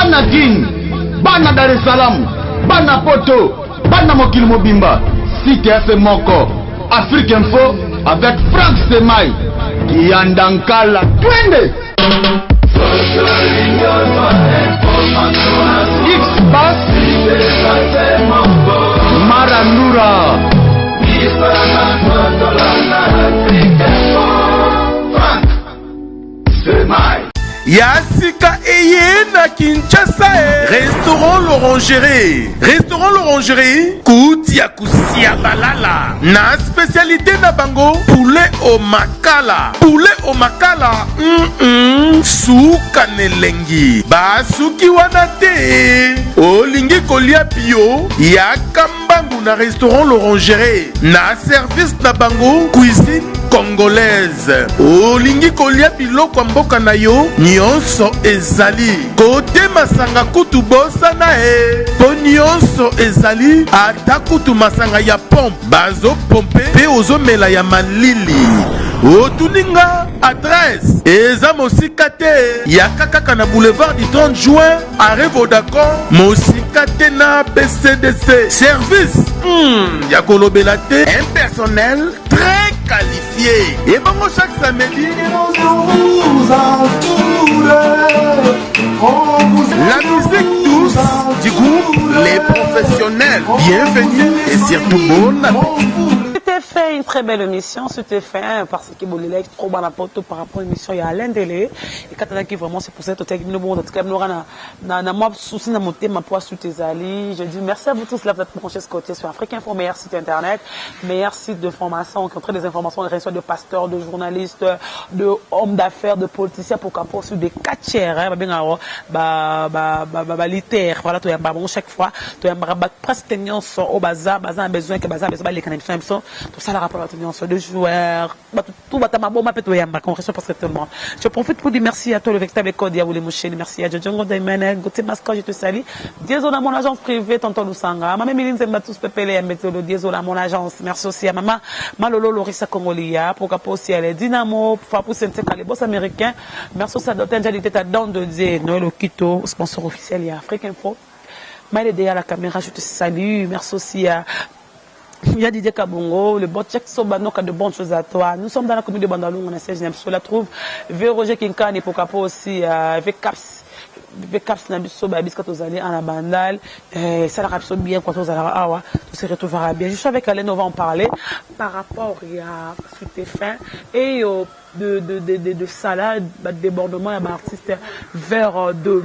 bana Guine, bana Dar es Salaam, bana Poto, bana Mokili Mobimba, site FM Moko, Afrique Info avec Franck Semaï, Yandankala, twende. X-Bass, Maranura, Franck Semaï. Yassika Eye na Kinshasa. Restaurant l'Orangerie. Restaurant l'Orangerie. Koutia Koussia Balala. Na spécialité na bango. Poulet au makala. Poulet au makala. Souka nelengi. Basuki wanate. Olingi kolia bio. Yakambangu na restaurant l'Orangerie. Na service na bango. Cuisine congolaise. Olingi kolia biloko mboka na yo. Nyonso ezali kote masanga kutu bosa na po nyonso ezali ata kutu masanga ya pompe bazo pompe pe ozomela ya malili otuninga adresse eza mosika te ya kaka na boulevard du 30 juin arrêt Vodacom mosika te na BCDC service ya kolobela te un personnel très qualifié et bon chaque samedi la musique douce du groupe Les Professionnels. Bienvenue et surtout bon appétit. C'était fait une très belle émission, c'était fait parce que bon les trop bon rapport par rapport à l'émission il y a Alain Delé et quand on a qui vraiment c'est pour cette technique nous bon en tout cas nous na moi souci na monter ma poids sous tes alliés. Je dis merci à vous tous là vous êtes branchés ce côté sur Afrique Info, meilleur site internet, meilleur site de formation qui ont des informations de pasteurs, de journalistes, de hommes d'affaires, de politiciens pour qu'à sur des catchers hein littéraire voilà tu bon chaque fois tu as presque tenir au bazar besoin que bazar les canadiens sont tout ça la rapport à tenir de joueurs tout va ma bombe peut toi yamba conversation parce que tout le monde je profite pour dire merci à toi le véritable Kodia ou les mouchés merci à Djongo Daimane Gauthier Masco je te salue désolé à mon agence privée tonton Lusanga maman Méline Zemba tous pepele à météo désolé à mon agence merci aussi à maman Malolo Lorissa Congolia pour qu'apo aussi à les Dynamo pour pousser les boss américains merci aussi à Dr. Jalite à Don de Dieu Noël Okito sponsor officiel et Afrique Info Maïle derrière la caméra je te salue merci aussi à il y a Didier Kabongo, le bot check Sobano qui a de bonnes choses à toi. Nous sommes dans la commune de Bandalou, on a 16 je la trouve. V. Roger Kinkan et pourquoi pas aussi avec Caps. Avec Caps Nabiso, Babis Katozali en la bandale. Ça la rapso bien quand on a awa. Tout se retrouvera bien. Je suis avec Alain, on va en parler par rapport à ce que tu fais et de salade, de débordement et d'artistes vers de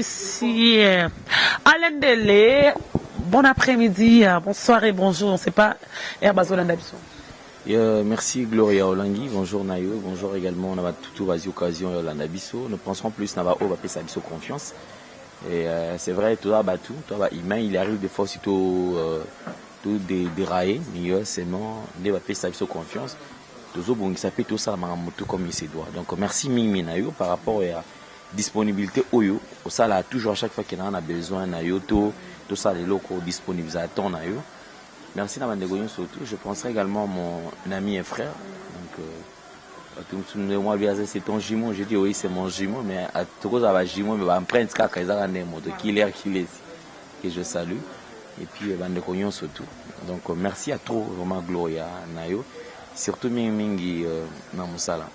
musiciens. Alain Delé. Bon après-midi, bonsoir et bonjour. On ne sait pas. Merci Gloria Olangi, bonjour Nayo, bonjour également. On a tout vas-y occasion Yolanda Bisso. Nous penserons plus Nava O va sa Bisso confiance. Et c'est vrai, tout humain, il arrive des fois aussi tout dérailler, mais c'est non, il va sa Bisso confiance. Tout bon, il s'appelle tout ça tout comme il se doit. Donc merci Mimi Nayo par rapport à disponibilité Oyo. Ça là toujours à chaque fois qu'il en a besoin Nayo tout ça les locaux disponibles à ton Nayo. Merci Namandegoyon surtout. Je penserai également à mon ami et frère. Donc moi c'est ton jumeau. Je dis oui c'est mon jumeau, mais à tout cas va jumeau mais va prendre ça quand ils ont un mot de qu'il est que je salue. Et puis Namandegoyon surtout. Donc merci à toi vraiment Gloria Nayo. Surtout Mingi Namusala.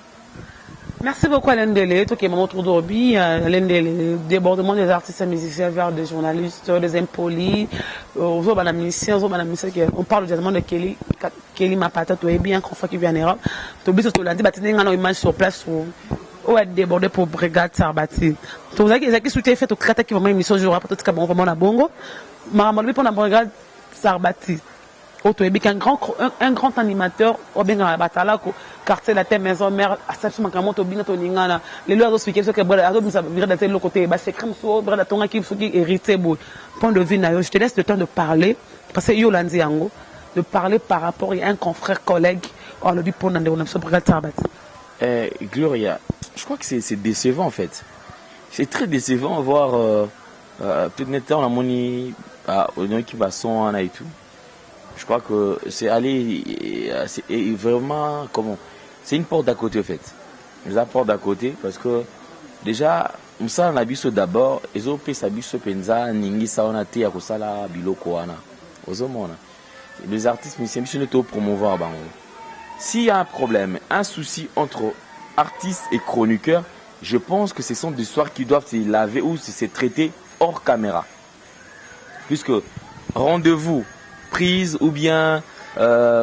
Merci beaucoup Alain Delé, tout qui est mon autour d'Orbi, Alain Delé, débordement des artistes et musiciens vers des journalistes, des impolis, on parle directement de Kelly Mapata, tu es bien confort qui vient en Europe, tu oublies que tu l'as dit, tu as une image sur place où être débordé pour Brigade Sarbati. Tu as dit que ce qui fait, tu as qui vraiment une mission jour, peut-être que vraiment la bongo, mais pour la Brigade Sarbati. Un grand animateur, au bien dans la quartier la terre maison mère, à cette fois quand bien ton ingana, les lois expliquer ce que brother ado nous virer de l'autre côté, bah c'est crème so brother ton qui hérité beau. Point de vue nayo, je te laisse le temps de parler parce que Yolandi Ango de parler par rapport à un confrère collègue on le dit pour dans on a ce brigade Sarbati. Gloria, je crois que c'est décevant en fait. C'est très décevant voir peut-être on a moni au qui va son et tout. Je crois que c'est aller, c'est vraiment comment, c'est une porte d'à côté en fait. La porte d'à côté parce que déjà musala na biso d'abord ezopesa biso penza ningisa wana te ya kosala biloko wana ozomona les artistes musiciens biso neto promouvoir bango. S'il y a un problème, un souci entre artistes et chroniqueurs, je pense que ce sont des histoires qui doivent se laver ou se traiter hors caméra. Puisque rendez-vous, prise ou bien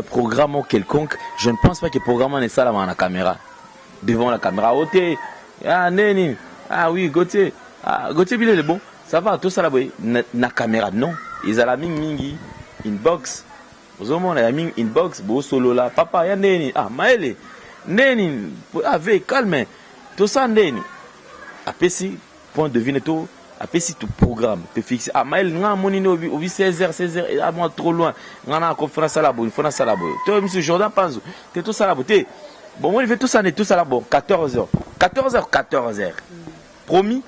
programme quelconque, je ne pense pas que le programme n'est ça dans la caméra. Devant la caméra, oh ah neni, ah oui, Gauthier, Gauthier Bilé est bon, ça va, tout ça là, na caméra, non. Ils ont la mingi, inbox, vous avez la mingi inbox, beau solo là, papa, ya neni, ah maële, neni, avec calme, tout ça neni. Après si, point de vue tout. Après si tu programmes, tu fixes. Ah maël, nga monine au 16h, à moi trop loin. Nga na conférence à la bonne, faut na ça la bonne. Toi monsieur Jordan Panzo, t'es tout ça la beauté. Bon moi il fait tout ça, tout ça là bon, 14h. 14h. Promis.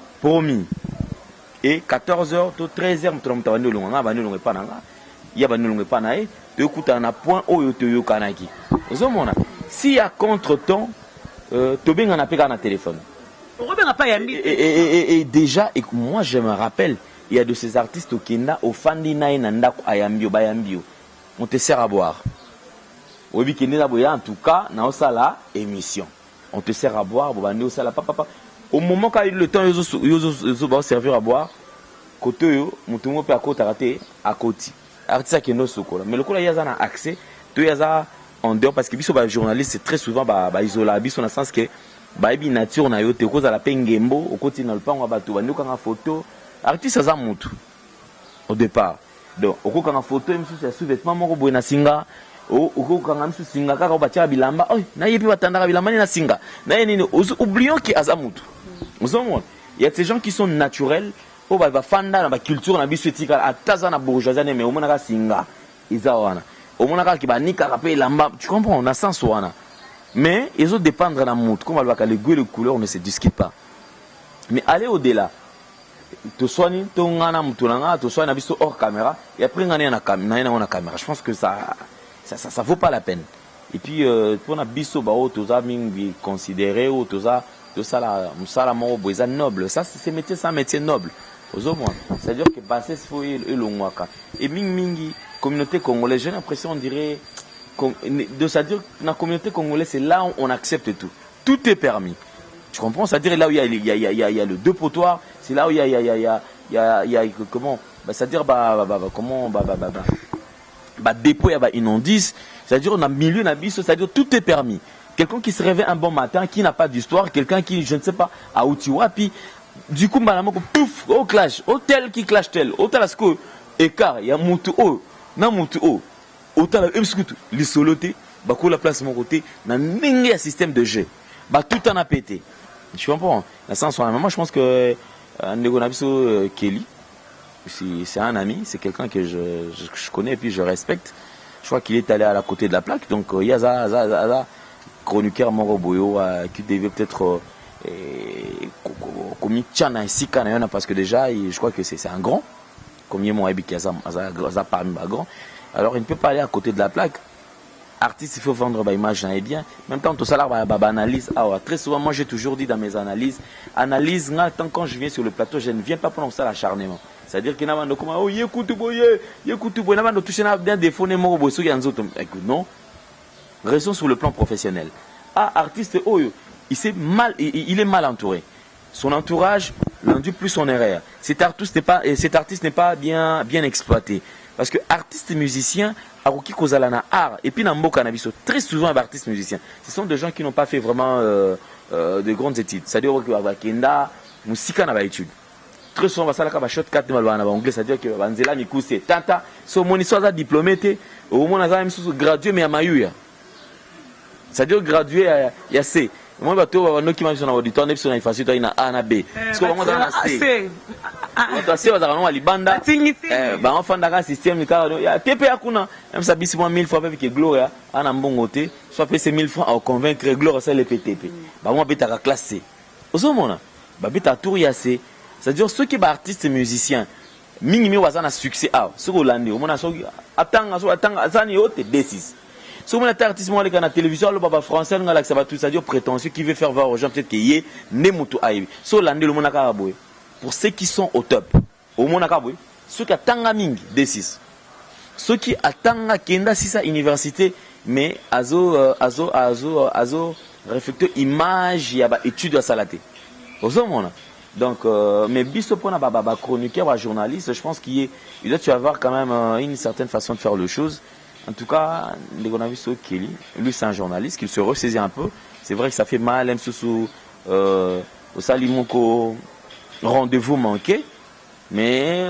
Et 14h to 13h mtu mtawani longa ba longa pa nanga. Ya ba longa pa na e, tu écoutes un point oyo to yo kanaki. Ozomona. Si y a contretemps, to benga na peka na téléphone. Et déjà, et moi je me rappelle, il y a de ces artistes au Kenya, au Fandina et Nandako Ayambio, Bayambio. On te sert à boire. Au Kenya, en tout cas, dans la émission. On te sert à boire, papa. Au moment où le temps, ils vont servir à boire, côté yo, mutumo pe à côté à côté. Artiste qui est no sokola. Mais le coup là, il y a un accès, tu y a en dehors parce que biso ba journaliste c'est très souvent ba isolé, biso dans le sens que baby nature na yo te cause à la pengembo au côté dans le pan bato ba ndika photo artiste za mutu au départ donc au quand photo même sur sous-vêtement moko boy na singa au quand même sur singa kaka batia bilamba oi na yepi batandaka bilamba na singa na nini oublions que aza mutu vous savez il y a ces gens qui sont naturels au ba fanda na ba culture na biso etika ataza na bourgeoisie mais au monaka singa izawana au monaka ki ba nika rapé lamba tu comprends on a sens wana. Mais ils ont dépendre de la montre. Comme les goûts et les couleurs ne se discutent pas. Mais aller au-delà. Tu soignes ton gana mutulanga, tu soignes abisso hors caméra et après on a une caméra. Je pense que ça vaut pas la peine. Et puis pour na bisso ba tout ça mingi considéré ou tout ça la musala mo boisa noble. Ça c'est métier, c'est un métier noble. C'est-à-dire que passer faut et longwaka. Et mingi communauté congolaise, j'ai l'impression on dirait c'est-à-dire que dans la communauté congolaise, c'est là où on accepte tout. Tout est permis. Tu comprends? C'est-à-dire là où il y a le deux potoirs, c'est là où il y a comment? C'est-à-dire dépôt, il y a une ondice. C'est-à-dire on a milieu d'abysse, c'est-à-dire tout est permis. Quelqu'un qui se réveille un bon matin, qui n'a pas d'histoire, quelqu'un qui, je ne sais pas, à Outiwa, puis du coup, pouf, au clash, au tel qui clash tel, au tel à ce que, écart, il y a Moutou O, non Moutou O. Autant les solotés, bako la place mon côté, n'a un système de jeu, bah tout en a pété. Tu comprends? Moi je pense que Negonabiso Kelly, c'est un ami, c'est quelqu'un que je connais et puis je respecte. Je crois qu'il est allé à la côté de la plaque, donc il y a ça chroniqueur Moroboyo qui devait peut-être comme Tchana et Sikana parce que déjà je crois que c'est un grand, comme il m'a dit qu'il y a parmi les grands. Alors il ne peut pas aller à côté de la plaque. Artiste, il faut vendre l'image, et bien. En même temps, tout ça là, analyse. Très souvent, moi j'ai toujours dit dans mes analyses, tant quand je viens sur le plateau, je ne viens pas prendre ça l'acharnement. C'est-à-dire qu'il y a des gens qui non. Restons sur le plan professionnel. Artiste, il est mal entouré. Son entourage l'induit plus en erreur. Cet artiste n'est pas bien exploité. Parce que artistes et musiciens, art, et puis très souvent artistes musiciens, ce sont des gens qui n'ont pas fait vraiment de grandes études. C'est-à-dire que très souvent, c'est-à-dire que Vanzela Mikuse, Tata, son moniteur diplômé, au moins gradué, mais à Mayuya. C'est-à-dire gradué, il y a C. Moi, je vais qui dans l'auditoire, je vais faire une A na B. Parce que moi, je vais faire C. Libanda. On fait un système. Il y a TP à Kuna. Même ça, si moi 1000 fois avec Gloria, on a un bon côté. Soit payer 1000 francs à convaincre Gloria, c'est le PTP. Moi, je vais classer. Au moment, je vais tour C. C'est-à-dire ceux qui sont artistes et musiciens, minimum, ils ont un succès. Ceux qui ont attends, D6. Si on a un artiste à la télévision, le papa français, on a ça va tout ça dire prétentieux qui veut faire voir aux gens peut-être qu'il y ait Nemutu Aïe. So l'année le monaka boy. Pour ceux qui sont au top, au monaka boy, ceux qui attendent Ming D6. Ceux qui attendent Kenda Sisa Université, mais azo réflecteur image, il y a étude à salaté. Donc, mais biso pour un chroniqueur, un journaliste, je pense qu'il doit y avoir quand même une certaine façon de faire les choses. En tout cas, les journalistes Kelly, lui c'est un journaliste, qu'il se ressaisit un peu. C'est vrai que ça fait mal, même sous au Salimoko rendez-vous manqué. Mais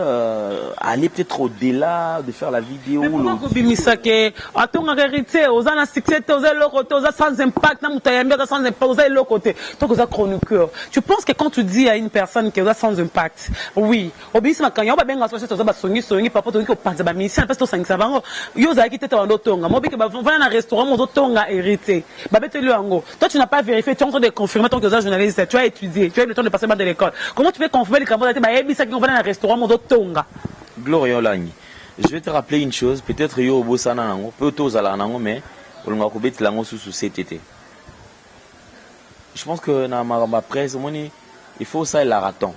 aller peut-être au-delà de faire la vidéo. Mais pourquoi Kobimisa que attends en réalité aux ans succès aux côté aux sans impact na mutayambia sans impact aux l'autre côté toi aux chroniqueur. Tu penses que quand tu dis à une personne qui est sans impact oui obisma quand yo ba benga so so ba songi papa to ki opanza ba mission parce que to sangisa bango yo za ki tete ba tonga mo biki ba va na restaurant mo tonga hérité ba betelu yango toi tu n'as pas vérifié tu es en train de confirmer ton que journaliste tu as étudié tu as eu le temps de passer de l'école comment tu peux confirmer les camarades ba ebisa ki on va na restaurant Tonga. Gloria Olangi. Je vais te rappeler une chose, peut-être yo bosana nango, peut-être aux alanango mais on va couper lango sous CTT. Je pense que dans ma presse il faut ça et la raton.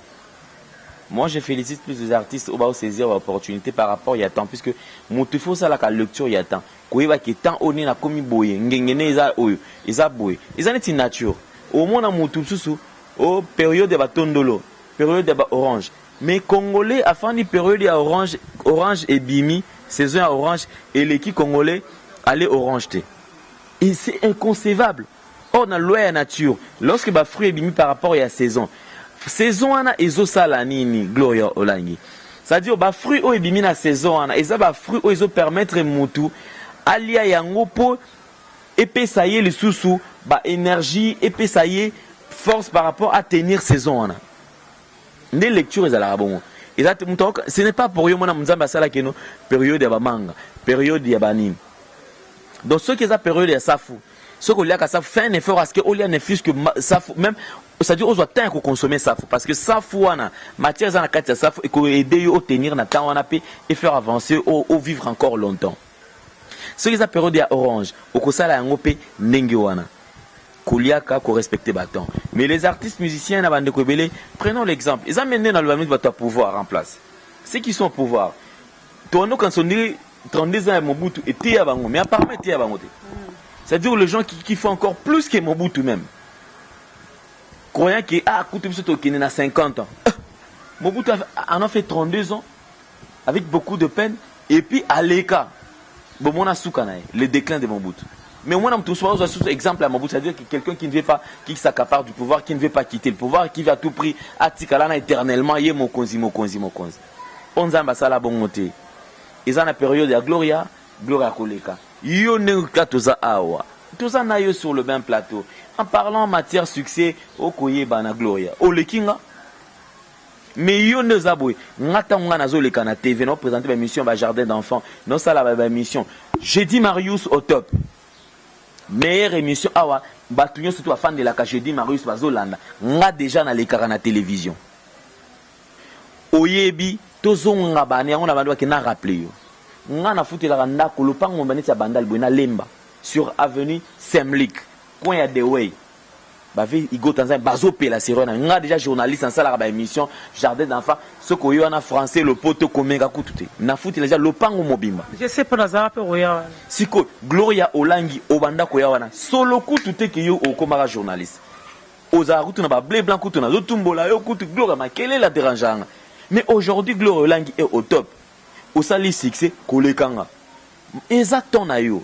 Moi je félicite plus les artistes au bas saisir l'opportunité par rapport il y a temps puisque mon il faut ça la lecture il y a temps. Koyeba ki temps on na komi boye ngengene eza oyo eza boye. Eza neti nature. Au moins na mutu susu au période de batondolo, période de orange. Mais Congolais, à fin de période, il y a orange et bimi, saison à orange, et l'équipe congolais allait orange. Et c'est inconcevable. Or, dans la nature, lorsque les fruits et bimi par rapport à la saison, saison a ezo salanini, Gloria Olangi. C'est-à-dire, les fruits et bimi na saison a, et ça, les fruits ils permettre mutu, alia yango po, épaissailler le sous-sous, énergie, épaissailler force par rapport à tenir saison a. Les lectures à l'arabon. Ce n'est pas pour eux, mon amzamba sala keno, période de manga, période de banim. Donc, ceux qui ont période de safou, ceux qui ont safou, fait un effort à ce qu'il y ait un effort que safou, même, c'est-à-dire, on doit consommer safou, parce que safou, matière dans la carte de safou, et qu'on aide à obtenir na temps, on a pu et faire avancer ou vivre encore longtemps. Ceux qui ont période de orange, au kosala yangope, nengewana. Kouliaka ko respecter bâton. Mais les artistes musiciens na bande kobele, prenons l'exemple. Ils ont mené dans le moment de pouvoir en place. Ceux qui sont au pouvoir. Tono quand on dit 32 ans Mobutu et Tia Bango, mais apparemment Tia Bango. C'est-à-dire les gens qui font encore plus que Mobutu même. Croyant que Koutou Bisoto qui a 50 ans. Mobutu en a fait 32 ans avec beaucoup de peine et puis Aleka Bomona Soukanae, le déclin de Mobutu. Mais au moins, on a exemple à Mobutu, c'est-à-dire que quelqu'un qui ne veut pas, qui s'accapare du pouvoir, qui ne veut pas quitter le pouvoir, qui veut à tout prix, Atikalana éternellement, yé mokonzi. On zamba sala bongote. Ils ont la période de Gloria Koleka. Yo ne katoza awa. Tout ça n'a eu sur le même plateau. En parlant en matière succès, au koye bana Gloria. O le kinga. Mais yo ne zaboué. Ngata ngana zo le kana TV, nous présenter ma mission, jardin d'enfants. Non, ça la mission. J'ai dit Marius au top. Meilleure émission awa batouyon surtout à fan de la jeudi Marius Bazolanda nga déjà na lekara na télévision oyebi tozonga bane on a bandwa ki na rappeler yo nga na futela ndako ko lopango baneti ya bandal bona lemba sur avenue Semlik coin ya The Way bavé igo Tanzania bazopela sirona nga déjà journaliste en sala ba émission jardin d'enfants ce ko yo na français le poto komenga kutute na futela déjà lopango mobimba je sais pas nazara pe roya siko Gloria Olangi obanda ko ya wana solo kutute ki yo okomara journaliste oza kutu na ba blé blanc kutu na zotumbola yo kutu Gloria makele la dérangeant mais aujourd'hui Gloria Olangi est au top au sali succès kolekanga exactement na yo.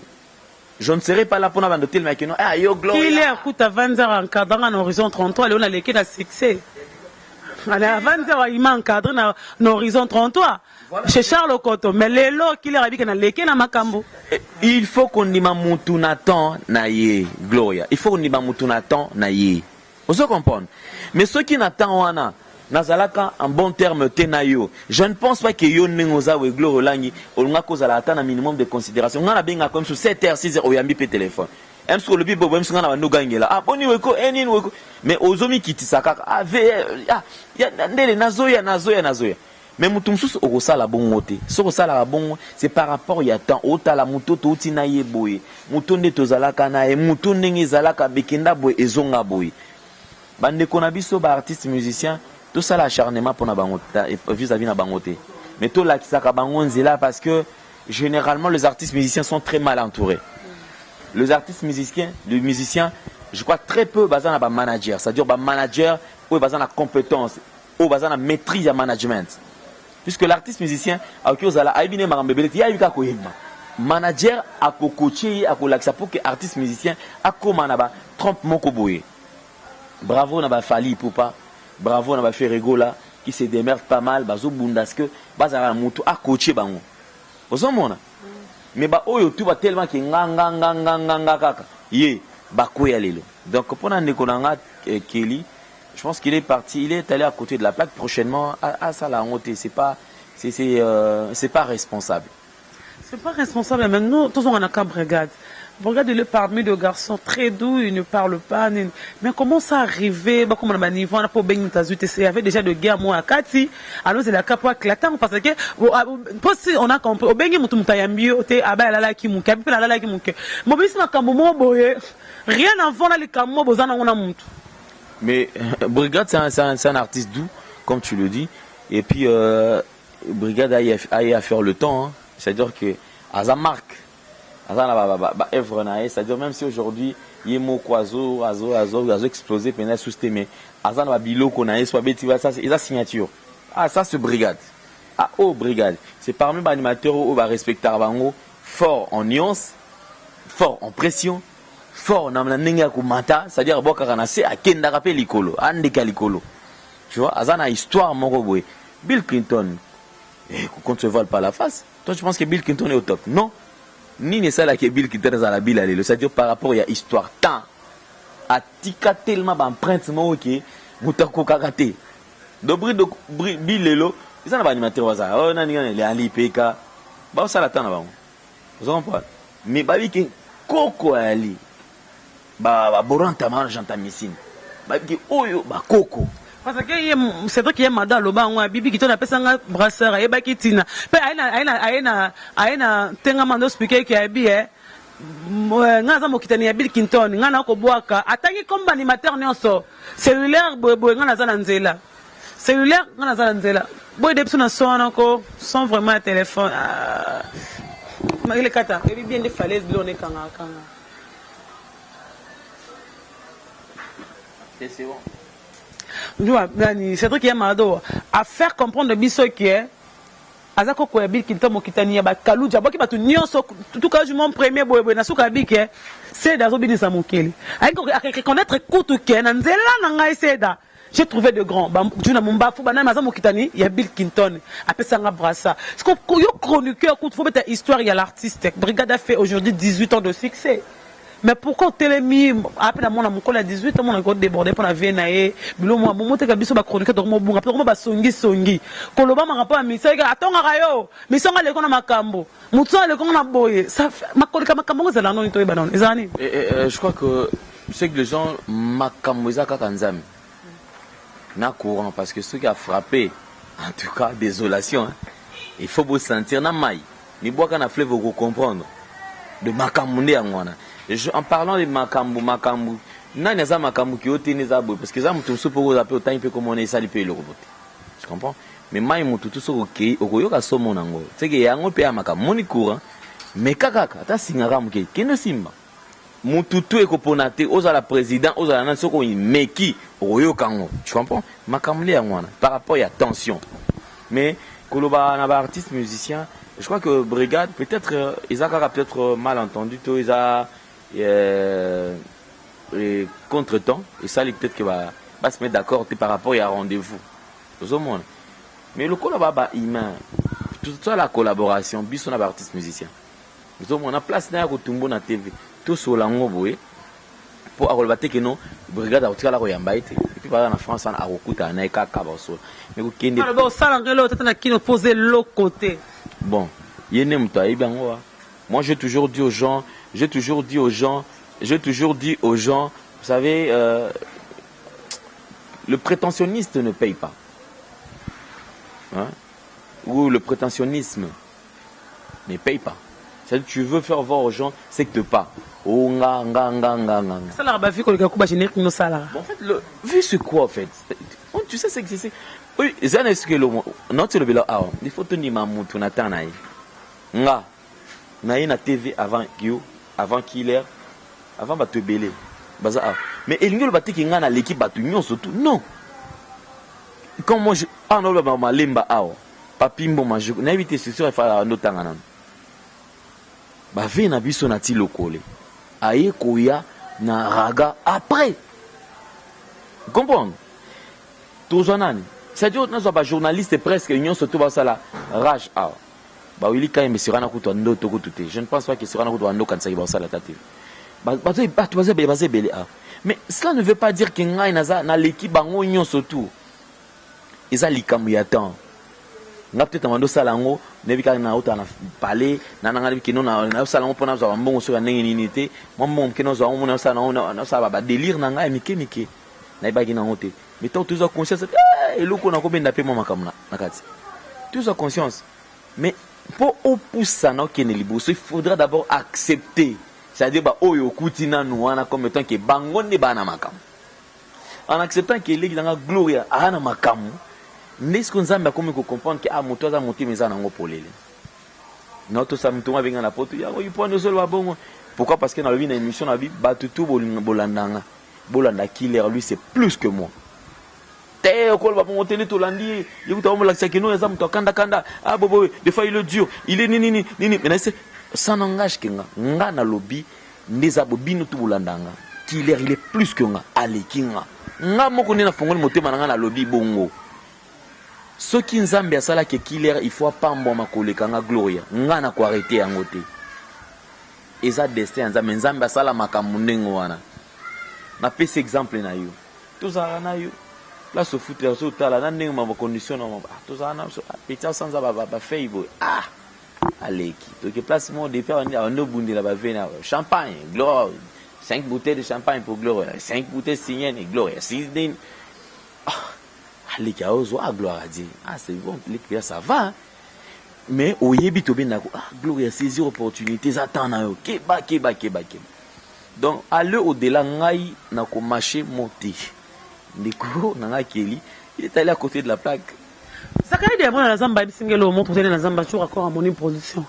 Je ne serai pas là pour nous dire mais non ah yo Gloria il est à coup à 20h encadré en horizon 33 là on a l'équipe de succès à 20h il m'a encadré en horizon 33 chez Charles Koto mais les lots qu'il est avec na l'équipe na makambo il faut qu'on dise mutu na temps na ye Gloria il faut qu'on dise mutu na temps na ye vous comprenez mais ceux qui n'attendent wana nazalaka en bon terme tenayo je ne pense pas que yo nengoza we Gloria Olangi olunga kozala ata na minimum de considération ngana benga comme sur 7h 6h oyambi pe téléphone em sur le bibo bom ngana bando gangela ah boni weko enin weko mais ozomi kitisaka ave ya ndele nazoya mais mutumsus okosa la bon côté so kosa la bon c'est par rapport ya temps ota la muto to tina ye boye mutonde tozalaka na e mutonde ngezalaka bekenda boye ezonga boye bande kona biso ba artiste musicien tout ça l'acharnement pour na bango vis-à-vis na bango té mais tout la kisaka bango nzela parce que généralement les artistes musiciens sont très mal entourés. Les artistes musiciens, je crois très peu basés dans manager, c'est-à-dire manager ou basé dans compétence ou basé dans maîtrise de management. Puisque l'artiste musicien a manager a coaché a coacher pour que artiste musicien a comment trompe mon koboye. Bravo n'a Fali Poupa, bravo n'a Ferrego là qui se démerde pas mal bazo bundaske bazara mutu a coacher bango. Ozomona. Mais bah oyo tout va tellement que nga kaka ye bakoya lelo. Donc pendant nekonanga Kelly, je pense qu'il est parti, il est allé à côté de la plaque prochainement à ça la honte, c'est pas responsable. C'est pas responsable mais nous tous on a qu'à brigade. Regardez-le parmi de garçons très doux, il ne parle pas. Mais comment ça arrivé? Comme on a niveau, on a pas bien il y avait déjà de guerre moi à Kati. Alors c'est la capo éclatant parce que on a compris. Au bengi mutu mutayambi, ote aba la ki muke, puis la ki muke. Mo bisi na kambo boye. Rien avant les kambo bozana on a mutu. Mais Brigade c'est un artiste doux, comme tu le dis. Et puis Brigade a eu à faire le temps. Hein. C'est-à-dire que à sa marque. C'est-à-dire même si aujourd'hui il y a mon azo explosé pendant sous mais azan va bilo qu'on a soit bêti ça c'est la signature ah ça c'est brigade ah oh brigade c'est parmi les animateurs où va respecter bango fort en nuance fort en pression fort na mnenga ku mata c'est-à-dire boka kana c'est à kenda rappel likolo andeka likolo tu vois azan a histoire moko boy Bill Clinton qu'on se vole pas la face toi tu penses que Bill Clinton est au top non ni ne ça la que Bill Clinton dans la Bible allez c'est-à-dire par rapport à histoire temps a tika tellement d'empreinte mo que mutako kakate dobri Bill lelo ils en animateur waza oh nani les ali peka ba ça la temps ba vous comprenez mais ba que koko ali ba boranta man janta missine ba que oyo ba koko parce que c'est vrai qu'il y a madame loba bibi qui tona pesa nga brasseur et ba kitina pe aina tenga mando speaker qui abi nga za mokitani ya Bill Clinton nga na ko boaka atangi comme animateur nyonso cellulaire boy nga na za nzela cellulaire nga na za nzela boy depuis na sona ko sans vraiment téléphone magile kata et bien des falaises blonde kanga c'est bon. C'est vrai qu'il y a Mado à faire comprendre biso qui est azako ko Bill Clinton mokitani ya ba kaluja boki batu nyonso tout cas du mon premier boy na suka bike c'est dazo binisa mokeli ayiko reconnaître kutu ke na nzela na ngai seda j'ai trouvé de grands juna mumba fu bana maza mokitani ya Bill Clinton apesa nga brassa ce que yo chroniqueur kutu faut mettre histoire il y a l'artiste Brigade a fait aujourd'hui 18 ans de succès. Mais pourquoi Télémi après mon amour à 18 ans on a encore débordé pour la vie naé bilo moi mon monte kabiso ba chroniqueur donc mo bunga après mo ba songi koloba ma rapport à misaka atonga rayo misanga le kona makambo mutu le kona boye ça makolika makambo za la non to ba non ezani je crois que c'est que les gens makambo za kakanzami na courant parce que ce qui a frappé en tout cas désolation hein, il faut vous sentir na mai ni bois kana fleuve vous comprendre de makambo ndé ngwana. En parlant de makambu, nani aza makambu qui otene za boy parce que ça mutu sopo ko zape otangi pe comme on est sali pe le robot. Je comprends mais mai mutu tout so OK okoyoka somo nango. C'est que yango pe ya makambu moni courant mais kaka ta singaka muke kino simba. Mutu tout ekoponate oza la président oza na soko meki okoyoka ngo. Tu comprends makambu le yango par rapport à tension. Mais koloba na ba artiste musicien je crois que Brigade peut-être ils ont peut-être mal entendu tout ils a contre-temps et ça peut-être que va se mettre d'accord par rapport à rendez-vous tout le monde mais le collab humain tout ça la collaboration bis on a artiste musicien tout le monde a place na ko tumbo na TV tout sur la ngoboé pour akolbate que non Brigade a tiré la koyamba été et puis par en France on a okuta na kaka baso mais ko kende alors ça l'angelo tata qui nous poser l'autre côté. Bon, moi j'ai toujours dit aux gens, vous savez, le prétentionniste ne paye pas. Hein? ou le prétentionnisme ne paye pas. C'est-à-dire tu veux faire voir aux gens, c'est que tu pas. Oh, nga. Ça l'a vu que le gars générique nous ça là. En fait, vu c'est quoi en fait? Tu sais c'est que c'est. Oui, ça n'est que le non c'est le bel il faut tenir ma mouton attend naï. Nga. Naï na TV avant Killer, avant ba te belé. Baza. Mais il n'y a pas qui nga na l'équipe ba tout surtout. Non. Quand moi je on va ma lemba papimbo ma je na éviter c'est sûr il faut no tangana. Ba ve na biso na ti lokole. Aye koya na raga après. Comprendre? Tous en année. C'est-à-dire que nous journaliste presque union surtout ça la rage bah oui quand même sera na kuto ndo to kuté. Je ne pense pas que sera na kuto ndo quand ça va ça la tête. Mais cela ne veut pas dire que ngai na l'équipe bango union surtout. Ils a likamu ya temps. Nga peut-être mando salango nebika na auta na parler na nga bikino na salango pona za mbongo so ya ninité moi mon kino za on na sa ba délire na nga mike na ibaki na ngote mais tant tu as conscience et loko na ko benda pe mama kamna na kati tu as conscience mais pour oppousser na okene liboso il faudra d'abord accepter c'est-à-dire ba oyo kutina nuana comme étant que bango ne bana makam en acceptant que les nga gloria ana makamu n'est-ce qu'on a comme comprendre que ah moto za monter mais ana ngopolele notre samtoma venga na poto ya il prend seul ba bon pourquoi parce que dans une émission na bi batutu bolandanga bolanda Killer lui c'est plus que moi té ko ba monter le tolandi il ta mo la que nous les hommes to kanda ah bobo des fois il est dur il est nini mais ça n'engage que nga na lobby ndeza bobino tu bolandanga Killer il est plus que nga alekinga nga moko ni na fongoli motema nga na lobby bongo. Ce qui nous a ça que Killer il faut pas mboma koleka nga Gloria nga na ko arrêter yango te eza destin nzambe nzambe asala makambo ndengo wana na pese exemple na yo tozala na yo la so futer so tala na ndengo ma condition na tozala na so petit sans ba feibo aleki donc place mo de faire on bundi la ba vena champagne Gloria 5 bouteilles de champagne pour Gloria 5 bouteilles signées et Gloria 6 din les gars osent gloire à Dieu c'est bon les gars ça va mais au yebi to bien Gloria saisir opportunité attend na yo keba donc aller au-delà ngai na ko marcher monter ndiko na ngakeli il est allé à côté de la plaque ça quand il y a bon la zamba bisingelo montre na zamba toujours encore à mon production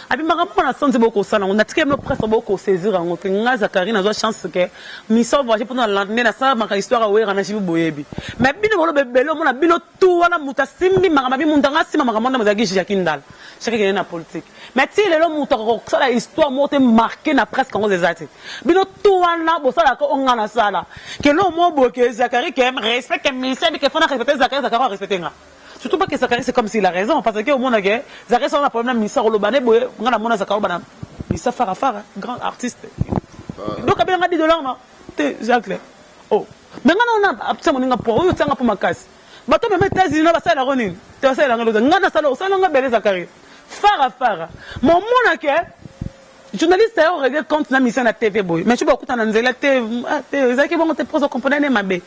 abi makambo na sanze boko sala on a tiké me presque boko saisir en autre nga Zakari na zo chance que mission voyage pour na lendemain na ça ma histoire wera na chibu boyebi mais bino bolo bebelo mona bino tout wana muta simbi makambi mundanga sima makambo na mazagi jakindal chaque qui est na politique mais ti lelo muta ko sala histoire mote marqué na presque en des articles bino tout wana bo sala ko nga na sala que no mo boke Zakari que respecte ministère que faut na respecter Zakari respecter nga. Surtout pas que Zakari c'est comme s'il a raison parce que au monde que Zakari c'est un problème ministère au Lobané boye on a mona Zakari bana ministère Farafara grand artiste donc a bien ngadi dollar non te Jacques oh mais on a absolument ninga pour eux tanga pour makasi bato même États-Unis ba sala ronine te sala ngalo ngana sala nga bele Zakari Farafara mon mona que journaliste a regardé compte na mission na TV boy mais tu vas écouter na nzela te Zakari bon te pose comprendre mabe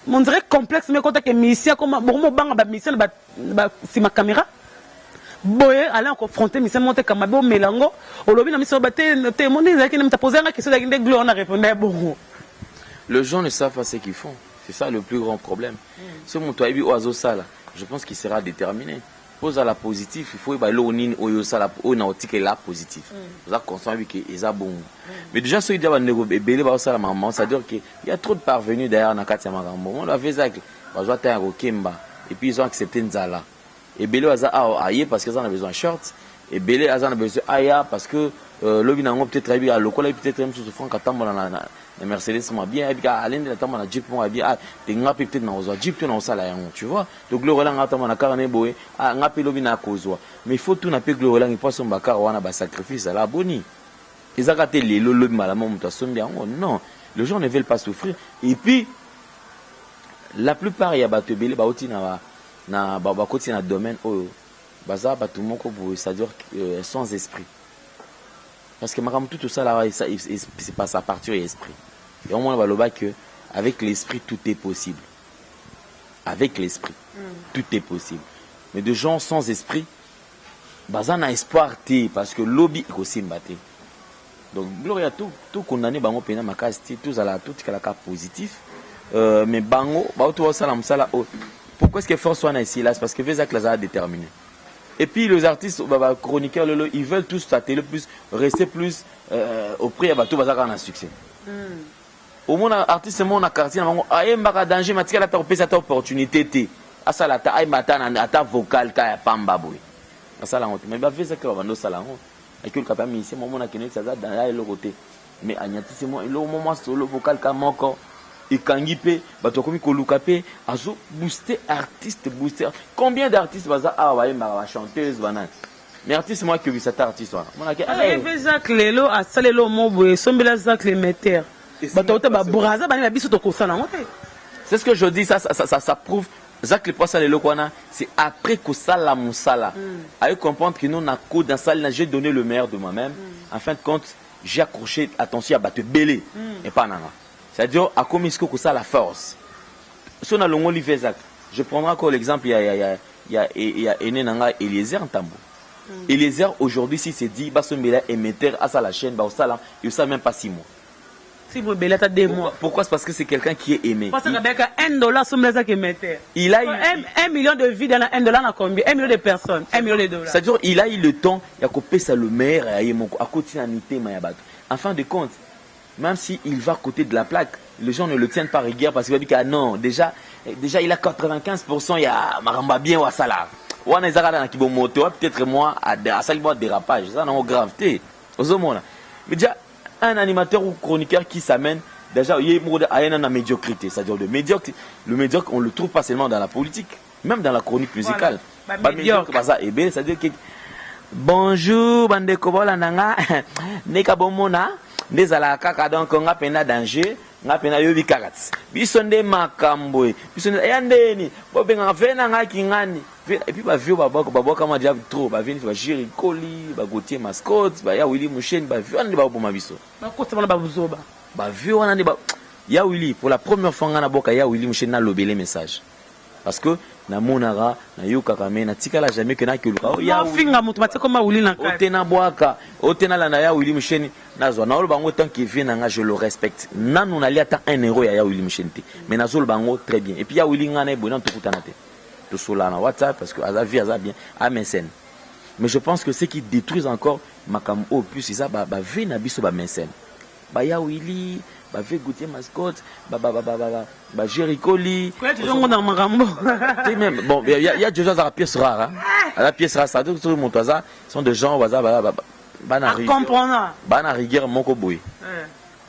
on dirait complexe mais quand tu es mission comme bon banga ba mission ba si ma caméra boye aller en confronter mission monter comme ba melango au lobby na mission ba te monde qui ne t'a posé une question de gloire on a répondu bon les gens ne savent pas ce qu'ils font c'est ça le plus grand problème ce mon toi oiseau ça là je pense qu'il sera déterminé pose à la positive il faut ba l'onin oyo ça la o na otike la positif ça constant que eza bon mais déjà ceux qui doivent négocier belé ba ça la maman ça dire que il y a trop de parvenus derrière na kati ya makambo on a fait ça ba joa ta Rokemba et puis ils ont accepté Nzala et belé baza aïe parce qu'ils en ont besoin short et belé azan a besoin aya parce que lobby nango peut-être abi à lokola peut-être même sous franc katambola na Mercedes m'a bien abi à l'ende la tamba na Jeep moi abi te ngapi peut-être na ozo Jeep tu na osala yango tu vois donc le roland ngata na karane boye ngapi lobby na kozwa mais il faut tout na pe le roland il faut son bakar wana ba sacrifice la boni ils a raté les lobby malama muta sombi yango non les gens ne veulent pas souffrir et puis la plupart ya bato belé ba oti na ba koti na domaine oyo baza bato moko boye c'est-à-dire sans esprit. Parce que tout ça là, c'est pas sa partie de l'esprit. Et au moins, on va que avec l'esprit, tout est possible. Avec l'esprit, tout est possible. mais de gens sans esprit. Bazan a espoir té parce que lobby est aussi mbaté. Donc Gloria tout condamné bango pena makasti tous à la tout cas positif. Mais bango ba tout ça la pourquoi est-ce que force soit ici là parce que Vezak les a déterminé. Et puis les artistes chroniqueurs ils veulent tous tâter plus rester plus auprès de tout bazar en succès. Au moins artiste mon na quartier bango aye mbaka danger matika ta opesa ta opportunité té asala ta ay matana ata vocal ka pamba boy. Asala honte mais ba Vezak ba bando sala honte. Et que le capable ici moment na kenel ça dans là le côté mais anyati c'est moi le moment solo vocal ka moko ikangipe bato komi koluka pe azo booster artiste booster combien d'artistes baza awa ba chanteuse banane mais artiste moi que cet artiste là mon ake avait Jacques Lelo a salelo mobo sombela Jacques le metteur bato ba braza ba biso to kosala ngote c'est ce que je dis ça prouve Jacques le poisson le kwana c'est après que ça la musala à comprendre que nous na code dans salle j'ai donné le meilleur de moi-même en fin de compte j'ai accroché attention à battre belé et pas nana c'est-à-dire à comme est-ce que ça la force si on a le Olivier Jacques je prendrai encore l'exemple il y a Ene nanga Eliezer Ntambo Eliezer aujourd'hui si c'est dit baso mbela émetteur à ça la chaîne ba au sala il ça même pas 6 mois. Si vous belez à 2 mois. Pourquoi? C'est parce que c'est quelqu'un qui est aimé. Parce que $1 sur les qui mettait. Il a 1 million de vies dans $1 dans combien? 1 million de personnes, $1 million. C'est-à-dire il a eu le temps, il a coupé ça le maire à côté de Mayabat. En fin de compte, même si il va à côté de la plaque, les gens ne le tiennent pas rigueur parce qu'il va dire que non, déjà il a 95%, il y a Maramba bien ou à Salah. Ou à Nezara qui vont monter, peut-être moi à salement dérapage, ça n'a pas gravité. Aux moments là. Mais déjà un animateur ou chroniqueur qui s'amène, déjà, il y a une médiocrité. C'est-à-dire le médiocre, on ne le trouve pas seulement dans la politique, même dans la chronique musicale. Voilà. Médiocre. C'est-à-dire que bonjour, bande kobola nanga, neka bomona, nezala kaka donc on a pena danger, on a pena yobi karats. Bisonde makamboy, bisonde yandeni, bobenga vena nga kingani. Et puis, bah, vieux, bah, comment dire, trop, bah, venir, bah, Jerry Colli, bah, Gauthier Mascotte, bah, ya Willy Mouchen, bah, vieux, on est bah, pour ma biso. Bah, quoi, ça va, bah, vous, bah. Bah, vieux, on est bah, ya Willy, pour la première fois, on a boka, ya Willy Mouchen, na lobé les messages. Parce que, na monara, na yuka kame, na tika la jamais que na kiluka. Oh, ya Willy. Na finga, mutu, comme Willy, na kaya. Otena boaka, otena la na ya Willy Mouchen, na zo, na olo bango, tant qu'il vient, na je le respecte. Na, nous, na li ata 1 euro ya Willy Mouchen, mais na zo, le bango, très bien. Et puis, ya Willy, ngane, bon, tout kutanate. Tout cela dans WhatsApp parce que à la vie à bien à Mencène. Mais je pense que ce qui détruisent encore Makam au plus c'est ça bah vena biso ba Mencène. Bah ya Willy, bah ve Gauthier Mascotte, bah Jerry Colli. Quoi tu donnes dans Marambo. Même bon il y a des gens à la pièce rare hein. À la pièce rare ça tout le monde ça sont des gens bah na rigueur. Comprendre. Bah na rigueur moko boy.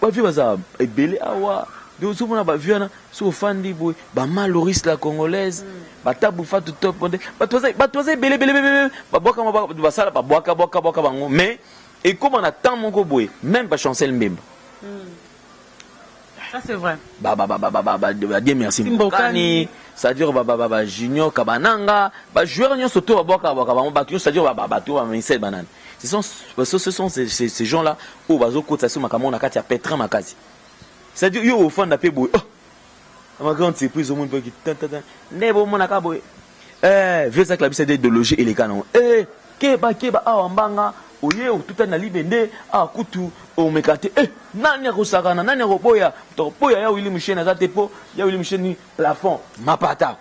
Bah vie baza et belé awa. Donc souvent on a vu na so fandi boy ba Maloris la congolaise ba tabu fatu top ba toza belé ba boka ba sala ba boka bango mais et comme on attend mon boy même ba chancel mbemba ça c'est vrai ba dire merci Mbokani c'est-à-dire ba Junior Kabananga ba joueur nyo soto ba boka bango ba c'est-à-dire ba to ba Michel Banane ce sont ces gens là où bazo kota so makamona kati ya Petran makasi. C'est-à-dire, il y a au fond de la paix. Oh, ma grande surprise au monde qui nebo mon akaboy. Vieux sac la bise de loger et les canons. Keba, awambanga, oye, ou tout un alibende, a kutu, au mekate. Nanya Rosagana, Nanya Roboya, Topoya, ya Willy Michel, Nazatepo, ya Willy Michel, ni plafond, ma pata.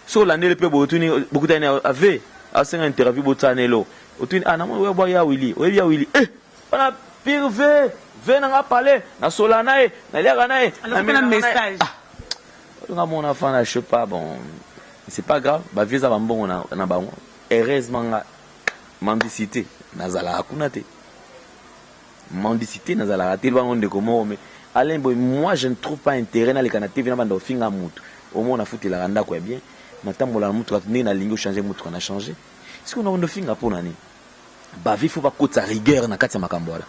Sur l'année, le peu, beaucoup d'années avait, à 5 interviews, botanelo. Ah, non, ouais, ya Willy, ouais, ya Willy. On a pire venanga parler na solanae na leranae na message nga mon enfant je sais pas bon c'est pas grave ba vieux za mbongo na bango heureusement nga mendicité nazala hakuna te mendicité nazala raté bango ndeko mo mais Alain boy moi je ne trouve pas intérêt na les canapé vina banda ofinga mutu au moins na futi la randa quoi bien matambola mutu na lingo changer mutu na changer est-ce qu'on a on finga pour nani bah il faut pas côté rigueur na kati ya makambo wala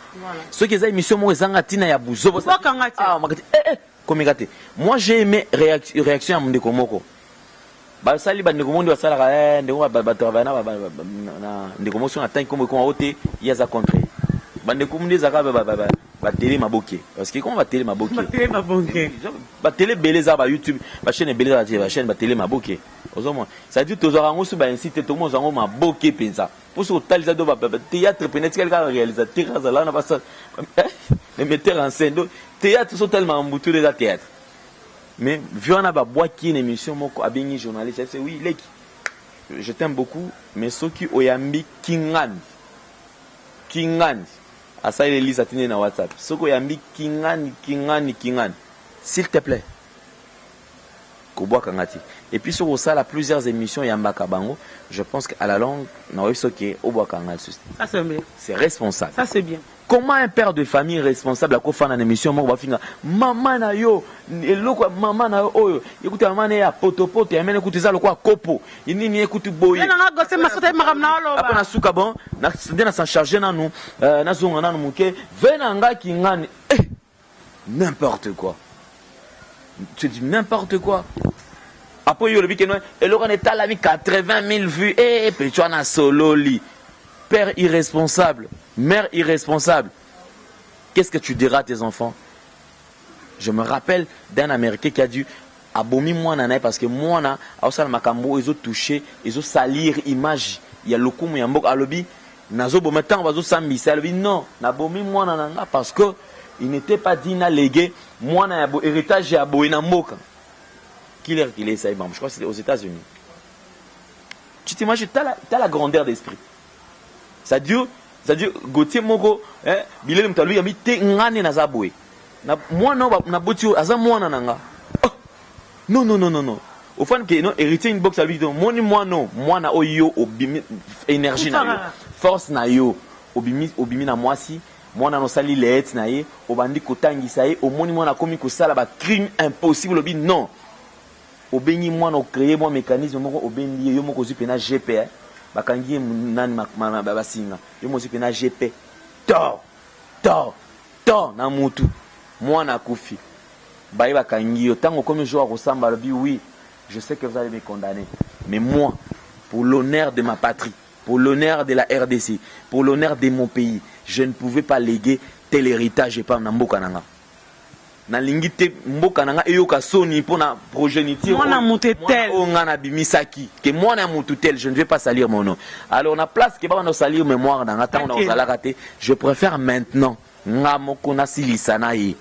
ceux qui za émission mo ezanga tina ya buzobo ah makati comme gâté moi j'ai aimé réaction ya ndeko moko ba sali ba ndeko mondi wasala ndeko ba travailler na ndeko motion atteint comme ko ote yaza contre ba ndeko mondi zaka ba télé maboké parce que comment ba télé maboké ba télé maboké ba télé beleza ba YouTube ba chaîne beleza ba chaîne ba télé maboké Ça dit que tu as incité tout le monde à boquer pensa. Pour ce talisman de théâtre, peut-être quelqu'un réalisateur, les metteurs en scène. Théâtre sont tellement emboutés de théâtre. Mais vu on a bois qui une émission, moi, à bien journaliste, je sais oui, je t'aime beaucoup, mais ceux qui ont yambi Kingan, à ça il est liste à tenir dans WhatsApp. Ceux qui ont yambi Kingan, s'il te plaît. Et puis sur ça, il y a plusieurs émissions Yambaka Bango. Je pense qu'à la longue, c'est responsable. Ça c'est bien. Comment un père de famille responsable a fait une émission maman na yo maman na yo écoute maman na poto et amène écoute ça le quoi kopo ini ni écoute boy mais non gosse masota makamna lo après na suka bon na ndena s'en charger na nous na zonga na muke venanga kingani n'importe quoi. Tu dis n'importe quoi. Après, il y a le week-end, et le est à la vie 80 000 vues, et puis tu en as solo lit. Père irresponsable, mère irresponsable. Qu'est-ce que tu diras à tes enfants? Je me rappelle d'un Américain qui a dû abomi moi nana parce que moi na ausal makambo ils ont touché, ils ont salir image. Il y a le coup il y a mbok alobi nazo bo metan bazo sambisa alobi non, na bomi moi nana parce que il n'était pas dit na légué moi na héritage ya boina mboka. Qui est ça, je crois que c'était aux États-Unis. Tu t'imagines, tu as la grandeur d'esprit. Ça dit, Gauthier Moko, Bilal Mtalou, il a mis Ngane Nazaboué. Moi, non, na botio, Azam moi nananga. Non. Au fond, que non, héritier une box à lui, moi non, moi na oyo, énergie na yo, force na yo, obimi na moi si. Moi, on a sali les hêtes na ye, au bandi kotangi sa ye, au moni moi na komi ko sala ba crime impossible, obi non. Au béni moi on créé mon mécanisme moi au béni yo moko zipena GP ba kangi nani ba singa yo mo zipena GP to na mutu moi na kufi ba ba kangi yo tango comme jour au samba le oui je sais que vous allez me condamner mais moi pour l'honneur de ma patrie pour l'honneur de la RDC pour l'honneur de mon pays je ne pouvais pas léguer tel héritage et pas na mboka nanga na lingite mboka nanga eyoka soni pona progéniture moi na muté tel on a bimisaki que moi na mutu tel je ne vais pas salir mon nom alors on a place que ba on salir mémoire nanga tant on a raté je préfère maintenant nga moko na silisa na yi.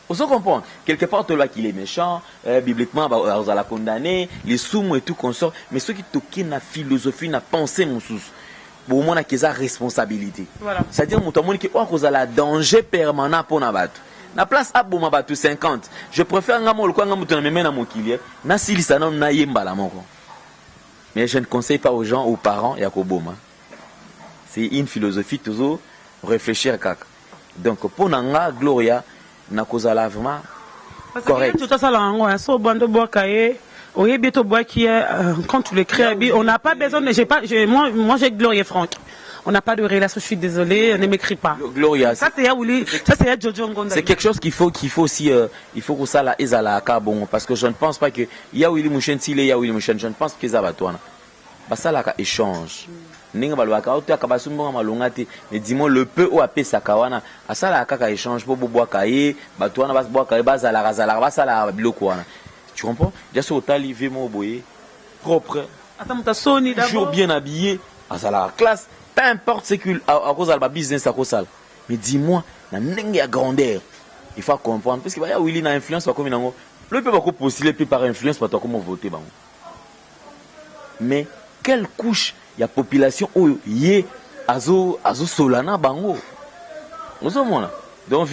Vous comprenez quelque part toi qu'il est méchant bibliquement on va la condamner les soumous et tout consort mais ceux qui toquent na philosophie na pensée mon sous pour moi qui a responsabilité voilà. C'est-à-dire que on a la danger permanent pour na bato na place aboma bato 50 je préfère ngamo le kwa ngamo to na mena mokilier na silisa na yemba la moko mais je ne conseille pas aux gens aux parents ya koboma c'est une philosophie toujours réfléchir kaka donc pour nanga Gloria na kozala vraiment correct tout ça là ngo so bando bokaye. Oui, bientôt bois qui est quand tu l'écris, on n'a pas besoin de moi j'ai Gloria Franck. On n'a pas de relation, je suis désolé, ne m'écris pas. Gloria. Ça c'est Jojo Ngonda. C'est quelque chose qu'il faut aussi il faut que ça la ezala ka bon parce que je ne pense pas que ya Willy Mouchen s'il est ya Willy Mouchen je ne pense que ça va toi. Bah ça la échange. Ninga balwaka oto akabasumba malongate mais dis-moi le peu ou apé sakawana asala kaka échange pour bois kaye batwana bas bois kaye bazala razala basala biloko wana. Tu comprends? Déjà sur Otali, vraiment boyé, propre, toujours bien habillé, à la classe, peu importe ce qu'il a à cause de business à cause de. Mais dis-moi, il y a grandeur. Il faut comprendre. Parce que y a Willy na influence, pas comme il le peut pas postuler par influence, pas comment voter. Mais quelle couche il y a population où il y a azo solana bango. Vous avez donc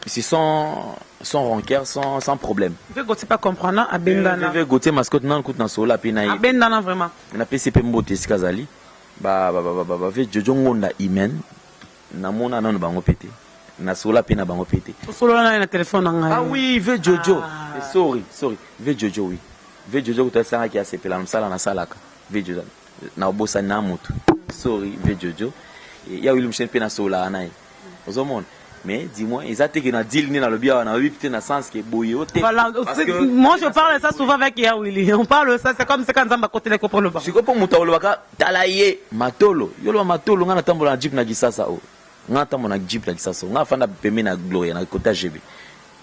c'est sans rancœur, sans problème. Je ne pas comprendre. Je vais goûter mascotte nan kout na sola pina. Abendana vraiment. Na PCP mbote sikazali. Ba ve Jojo ngonda imen. Na mona nan bango pété. Na sola pina bango pété. Sola na na téléphone nga. Ah oui, ve Jojo. Sorry. Ve Jojo oui. Ve Jojo ko tsanga ki asepela msala na salaka. Ve Jojo. Na obosa na mutu. Sorry, ve Jojo. Ya William Chen pena sola nae. Ozomona. Mais dis-moi, ils ont été dans le deal, dans le bien, dans le sens que voilà, moi je parle ça souvent avec Willy. On parle ça, c'est comme c'est quand on va côté les copains le bas. Si copain mutaolobaka, talaye, matolo. Yolo matolo, on a tambo na jeep na gisasa o. On a tambo na jeep na gisasa. On a fait na Gloria na côté GB.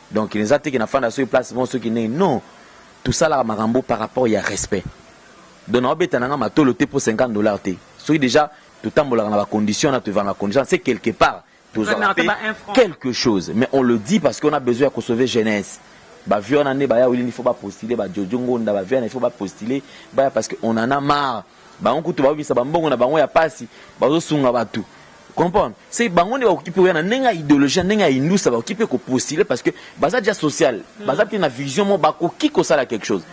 Donc ils ont été dans la fin de place, bon ceux qui n'est non. tout ça là marambo par rapport il y a respect donc on bête nanga matolo te pour $50 te soki déjà tout temps bolaka na ba condition na te vendre la condition c'est quelque part tout ça quelque chose mais on le dit parce qu'on a besoin de sauver jeunesse ba vieux on année ba ya il faut pas postuler ba jojo ngonda ba vieux il faut pas postuler ba parce que on en a marre ba on kutu ba bisa ba mbongo na bango ya pasi ba zo sunga ba tout comprendre c'est bango ne ba occupé na nenga idéologie nenga indu ça ba occupé ko postuler parce que baza déjà social baza na vision mo ba ko kiko ça quelque chose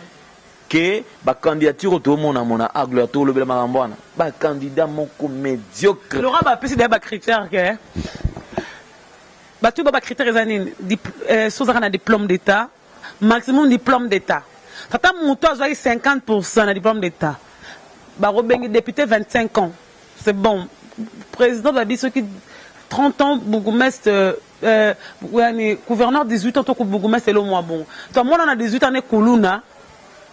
que ba candidature to mona mona aglo to lobela marambwana ba candidat moko médiocre Laurent ba pesi ba critère que ba tout ba critère zanine sous un diplôme d'état maximum diplôme d'état tata muto azoi 50% na diplôme d'état ba robengi député 25 ans c'est bon président de biso qui 30 ans bourgmestre gouverneur 18 ans to bourgmestre le mois bon toi moi on a 18 ans ne kuluna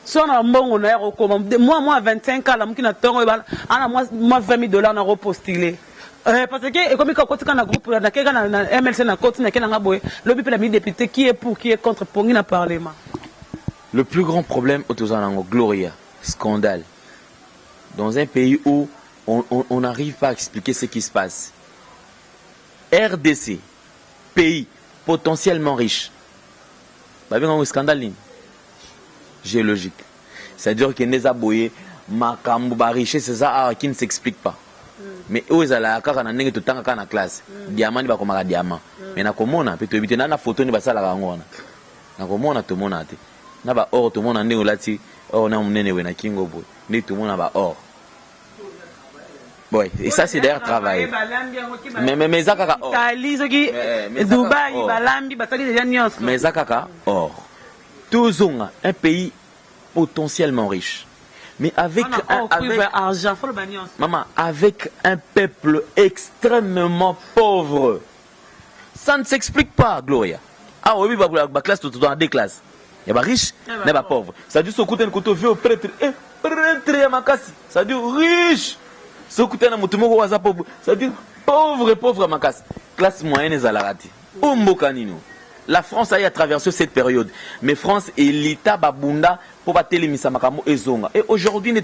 so na mbongo na yako moi 25 ans la mukina tongo ana moi $20 na repostuler parce que comme quand on a groupe na keka na MLC na côté na kena ngaboye lobby pe la mi député qui est pour qui est contre pour na parlement. Le plus grand problème autozanango Gloria scandale dans un pays où on n'arrive pas à expliquer ce qui se passe. RDC, pays potentiellement riche. Bah bien un scandale géologique. C'est-à-dire que les aboyés makambo ba richesse c'est ça qui ne s'explique pas. Mais eux ils allaient kaka na ndenge totanga kana classe. Diamant ba komaka diamant. Mais na komona pe to ebite na photo ni basala ngona. Na komona to mona te. Na ba or to mona ndenge lati or na munene we na kingo boy. Ni to mona ba or. Boy, et ça c'est d'ailleurs travail. Mais zakaka or. Dubaï, Balambi, Batali déjà nyos. Mais zakaka or. Tozonga un pays potentiellement riche. Mais avec maman, avec un peuple extrêmement pauvre. Ça ne s'explique pas, Gloria. Ah oui, la classe, tout dans des classes. Il y a riche, il y a pauvre. Ça dit, ce côté, un côté vieux prêtre, prêtre, makasi. Ça dit riche. Ce côté, un mouton, ça dit pauvre, makasi. Classe moyenne, et zalarati. Umbokanino. La France a traversé cette période. Mais France et l'État babunda pour battre les misamakamo et zonga. Et aujourd'hui, vous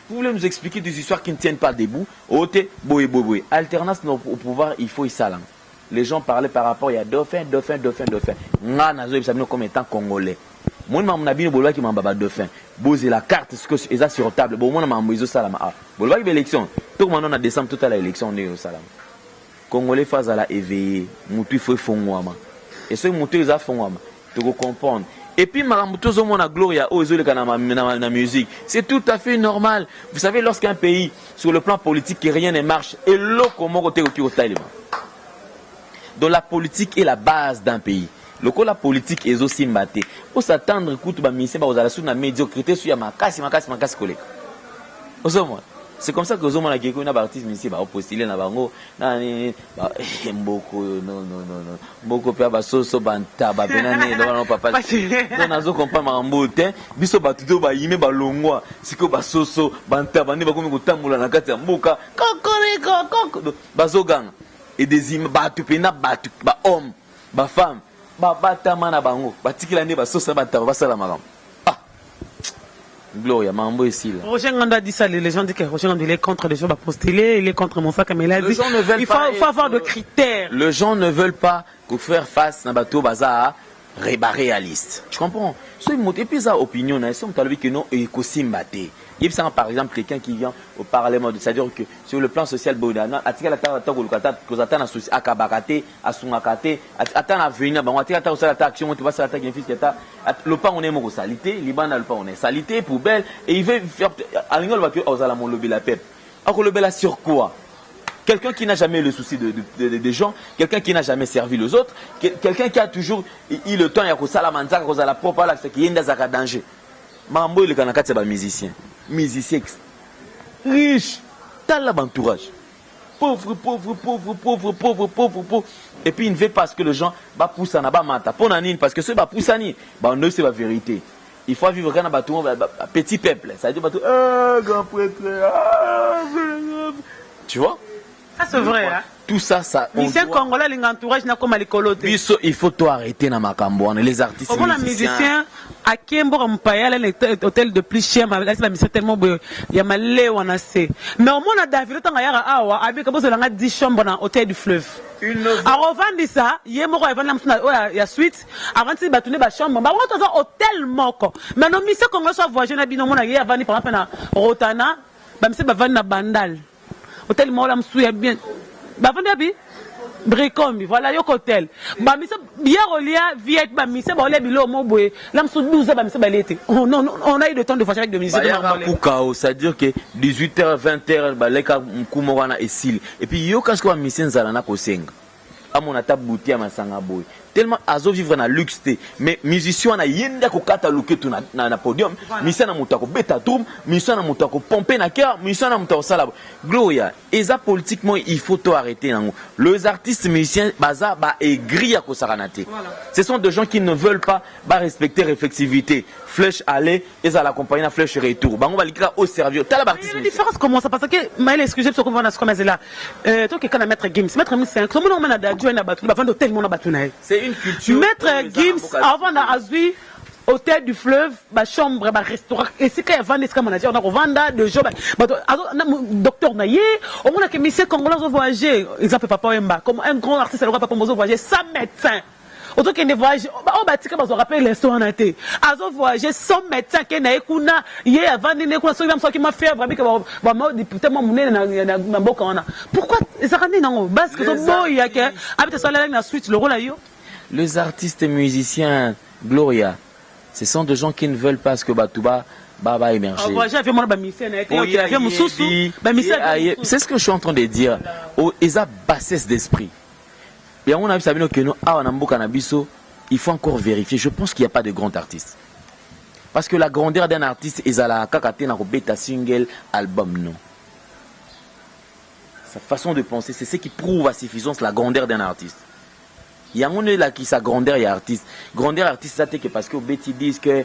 voulez nous expliquer des histoires qui ne tiennent pas debout. Ote, boy. Alternance au pouvoir, il faut y salam. Les gens parlaient par rapport, il y a dauphin. Nga nazo ibsamino comme étant congolais. Moi, je suis un qui m'a dauphin. Bosé la carte, ce que c'est sur table. Bon, moi, je suis salam. Bon, il y a l'élection. Tout le monde a décembre, toute l'élection, on est au salam. Congolais face à la éveillé. Moutou, il faut fongouama. Et ce moteur ils a fait tu comprendre. Et puis Maramutozo mona Gloria aux la musique, c'est tout à fait normal. Vous savez lorsqu'un pays sur le plan politique rien ne marche et l'eau comment côté au Taliban. Donc la politique est la base d'un pays. Le coup la politique est aussi mbaté. Pour s'attendre écoute ba ministère ba aux la médiocrité sur ya makasi collègue. C'est comme ça que aux hommes la Geko na artiste ici ba postuler na bango na ba mboko non mboko pe ba soso banta ba benane non papa non nazo comprendre mambo te biso ba tuto ba yime ba longwa siko ba soso banta bande ba komi kotamula na kati ya mboka kokore bazo ganga et des images ba tupena ba homme ba femme ba batama na bango ba tikila ne ba soso banta ba sala maram. Gloria, Mambo ici. Roger Nganda dit ça, les gens disent que Roger Nganda il est contre les gens à postuler, il est contre mon sac, mais il a dit il faut avoir de critères. Les gens ne veulent pas faire face à bateau bazar réaliste. Tu comprends? Et puis ça opinion, si on t'a dit que non, il y a ça par exemple quelqu'un qui vient au Parlement, c'est-à-dire que sur le plan social, Bodana, atika la tata que attend à souci à Kabakate, à Sumakate, attend à venir, bon atika ta aussi la action, tu vas sur la tête fils qui le pas on est mon salité, Liban le pas on est salité, poubelle et il veut faire à l'ingol va que osala mon lobby la pep. Alors le bel sur quoi? Quelqu'un qui n'a jamais le souci des gens, quelqu'un qui n'a jamais servi les autres, quelqu'un qui a toujours eu le temps, il y a que ça la manzaka, que ça la propre là, c'est qu'il y a un danger. Mambo il est quand c'est un musicien riche, t'as l'entourage. Pauvre. Et puis il ne veut pas que les gens va pousser na ba mata. Pour nanine parce que ceux va pousser ni, bah on c'est la vérité. Il faut vivre dans un petit peuple. Ça veut dire grand prêtre. Tu vois? Ça c'est vrai, hein. Tout ça, ça. Musicien congolais, l'entourage n'a comme à l'école. Il faut tout arrêter dans ma camboine. Les artistes. Comment la musicien à Kiembo Mpaya, l'hôtel de plus cher, mais la musicien tellement beau. Il y a malé ou anasé. Mais au moins, à David, on a awa, avec comme ça, on a 10 chambres dans l'hôtel du fleuve. Alors, avant de ça, il y a moro, il y a suite. Avant de batouner la chambre, bah, on a un hôtel moko. Mais nos musiciens congolais sont voyagés, n'a bino, on a avant de par exemple, Rotana, bah, monsieur, bah, van na bandal. Hôtel moko, là, m'souille bien. Bah, venez, Brécombi, voilà, y'a hôtel. Bah, mais ça, bien relié, viet, bah, mais ça, bah, les billes, mon boy, l'âme sous 12 ans, bah, ça, bah, l'été. On a eu le temps de voyager avec des musiciens. C'est-à-dire que 18h, 20h, bah, les cas, Moukoumorana et Sil. Et puis, yo, qu'est-ce qu'on a mis, c'est un Kosenga. À mon attaque boutique à ma sangaboy. Tellement azo vivre na luxe mais musicien na yenda ko kata luke tu na podium musicien na mutako beta drum musicien na mutako pomper na cœur musicien na mutako sala gloria et ça politiquement il faut tout arrêter nango les artistes musiciens baza ba aigri à ko saranate ce sont des gens qui ne veulent pas respecter réflexivité flèche aller et ça l'accompagner na flèche retour bango balika au service tala artiste la différence comment ça parce que maël excusez ce qu'on va comme là toi qui kana mettre games mettre c'est comme on a da joindre batu ba vendre tellement na batu na c'est une culture. Maître Gims, avant d'Azui, hôtel du fleuve, ma chambre, ma restaurant, et c'est quand il vend des manager, on a vendu de jours, docteur Naye, au moins que monsieur Congolais ont voyagé, exemple Papa Wemba, comme un grand artiste, alors Papa Mozo voyagé sans médecin. Autant qu'il ne voyage, on bâtit comme on rappelle les soins en été. Azo voyagé sans médecin, qui n'a écouna, hier avant de n'écouter, soit qui m'a fait vraiment que moi député moi monnaie na boka on a. Pourquoi ça rend non parce que so boy ya que habite ça la suite le rôle là yo. Les artistes et musiciens, Gloria, ce sont des gens qui ne veulent pas ce que Batouba va émerger. C'est ce que je suis en train de dire. Ils ont bassesse d'esprit. Et on a vu que nous, il faut encore vérifier. Je pense qu'il n'y a pas de grands artistes. Parce que la grandeur d'un artiste, ils ont la kakate na bêta single album non. Sa façon de penser, c'est ce qui prouve à suffisance la grandeur d'un artiste. Il y a un là qui sa grandeur et artiste. Grandeur artiste, ça que parce que Betty disent que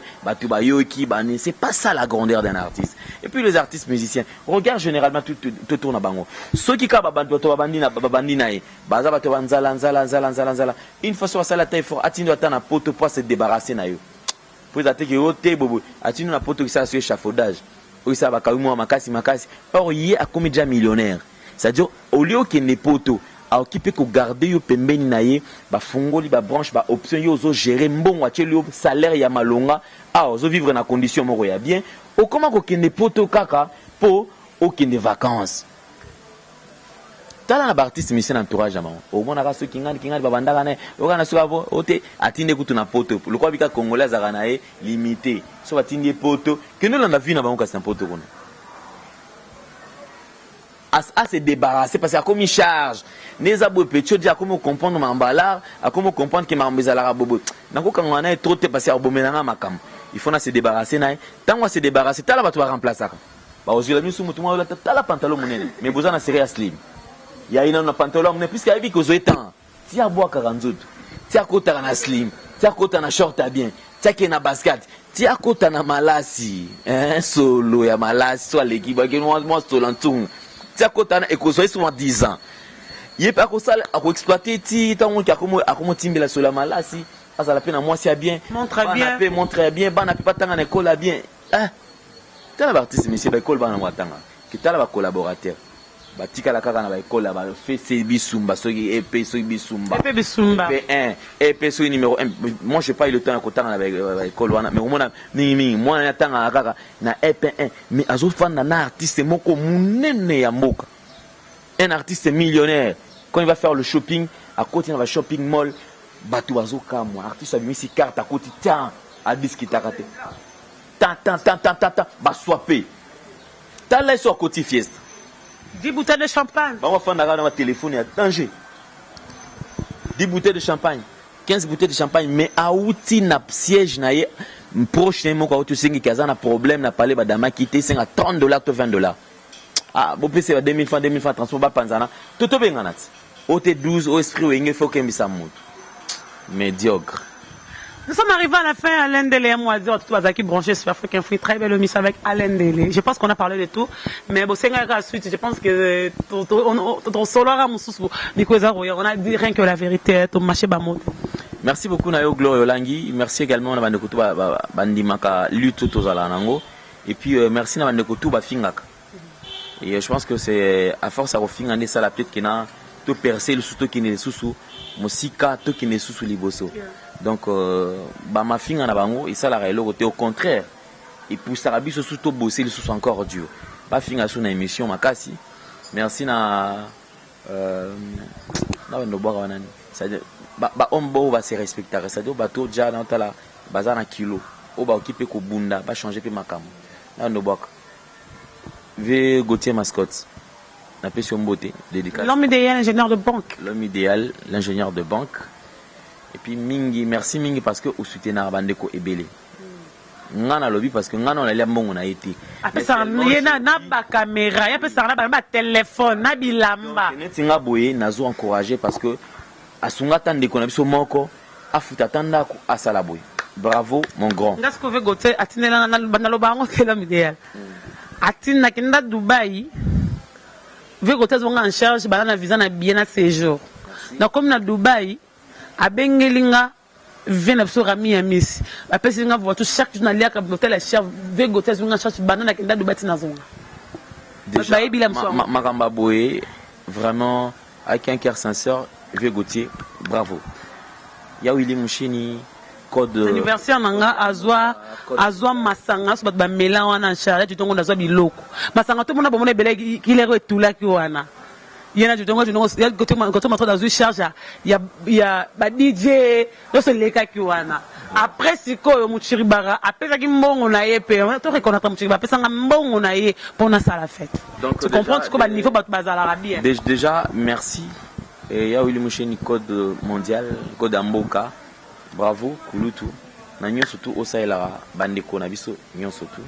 c'est pas ça la grandeur d'un artiste. Et puis les artistes musiciens, regarde généralement tout tourne à bango. Ceux qui une fois sur la taille fort, attends attendre un poteau pour se débarrasser na yo. Pour attaquer que oté bobo, attends un poteau qui ça sur échafaudage. Ou ça va kaoumo makasi. Or il y a comédien millionnaire. C'est-à-dire au lieu qu'il n'est poteau alors qui peut garder yo pembeni naie ba fongoli ba branche ba option yo zo gérer mbongo ateli yo salaire ya malonga ah zo vivre na condition moko ya bien o comment ko kende poto kaka po o kende vacances tala na artiste mission entourage ama o mona ka so kingani ba bandaka na o kana so avo ote atinde kutu na poto le kwa bika congolais za na e limité so batindi poto que nous on a vu na bango ka sa poto kono à se débarrasser parce qu'il y a comme une charge. Les abos petits disent à comment comprendre ma emballar, à comment comprendre que ma emballarar bobo. Donc quand on a trop de passer à boménanga makam, il faut se débarrasser naï. Tant on se débarrasser, t'as la tu vas remplacer. Bah aux yeux sous mutumo là t'as la pantalon monene, mais besoin de serrer slim. Il y a une pantalon mais plus qu'il y a vu que temps. Tiens bois 40 tiens kota na slim, tiens kota na short à bien, tiens qui na basket. Tiens kota na malasi, solo ya malasi soit l'équipe que moi solantung. Tia kotana ekozoyi souvent 10 ans. Il pas ça à exploiter ti tant qui a comme timbela sur la malasi, ça la peine moi c'est bien. Montre bien, bana pas tanga na école bien. Tala artiste monsieur ba école bana watanga. Ki tala ba collaborateur. Ba tika la kaka na ba école ba fait c'est bisumba soki EP soki bisumba. EP bisumba. EP soki numéro 1. Moi j'ai pas eu le temps à kotanga na ba école wana mais au moins mingi moi na tanga kaka na EP1 mais azo fan na artiste moko munene ya mboka. Un artiste millionnaire quand il va faire le shopping à côté dans la shopping mall batu azo kamwa artiste a mis si carte à côté tiens à disque takate. Tant ba swapé. Tala sur côté fiesta. 10 bouteilles de champagne. On va faire un téléphone à danger. 10 bouteilles de champagne, 15 bouteilles de champagne, mais à outil na siège na prochainement quand tu sais qu'il y a un problème na parler badama quitter c'est à $30 to $20. Ah, bon c'est 2000 francs transport ba panzana. Toto benganat. Ote 12 au esprit ou il faut qu'il me ça monte. Médiocre. Nous sommes arrivés à la fin. Alain Dele, moi, tout qui branché sur Africain Free, très belle émission avec Alain Dele. Je pense qu'on a parlé de tout, mais bon, c'est la suite. Je pense que ton solo à mon sous, on a dit rien que la vérité. Ton marché bamot. Merci beaucoup Nayo Glorio Langi. Merci également na bandekotu bandimaka lutte tozala nango. Et puis merci na bandekotu ba fingaka. Et je pense que c'est à force à refinga ne ça la peut-être qu'il a tout percer le sous qui ne sous musika to qui ne sous liboso. Donc ba ma finga na bango et ça la réelo côté au contraire. Et pour ça biso sous to bosser le sous encore dur. Ba finga sous na émission makasi. Merci na no boka nani. Ça ba ombo va se respecter, c'est-à-dire bateau déjà dans la bazar na kilo o ba occupé ko bunda ba changer pe makamo na ndobaka ve Gauthier mascotte na pession beauté dédicace l'homme idéal ingénieur de banque, l'homme idéal l'ingénieur de banque. Et puis mingi merci mingi parce que au soutien na bandeko ebele ngana lobby parce que ngana on a mbongo na été après ça yena na ba caméra ya pe ça na ba téléphone na bilamba netinga boye nazo encourager parce que asunga tande ko na biso moko afuta tanda ko asala boy. Bravo mon grand. Ngas ko ve gote atinela na banalo bango kela idéal. Atina kinda Dubaï. Ve gote zonga en charge bana visa na bien na séjour. Donc comme na Dubaï a bengelinga vena biso rami ya miss. Ba pesinga voiture chaque jour na lia ka hôtel la chef ve gote zonga en charge bana na kinda Dubaï tina zonga. Déjà makamba boy vraiment avec un cœur sincère. Vieux Gauthier, bravo. Ya Willy Mouchini, code. Anniversaire nanga azwa masanga so ba mela wana nchala tu tongo nazwa biloko. Masanga to mona bomona bele kilero etula ki wana. Yena tu tongo goto matro d'azwa charge ya ba DJ no se leka ki wana. Après siko muchiri bara apesa ki mbongo na ye pe to reconnaître muchiri ba pesa nga mbongo na ye pour na sala fête. Donc tu comprends ce que ba niveau ba bazala bien. Déjà merci. Et ya Willy Moucheni code mondial, code Amboka. Bravo, Kulutu. Na nyo surtout osaela bandeko na biso nyo surtout.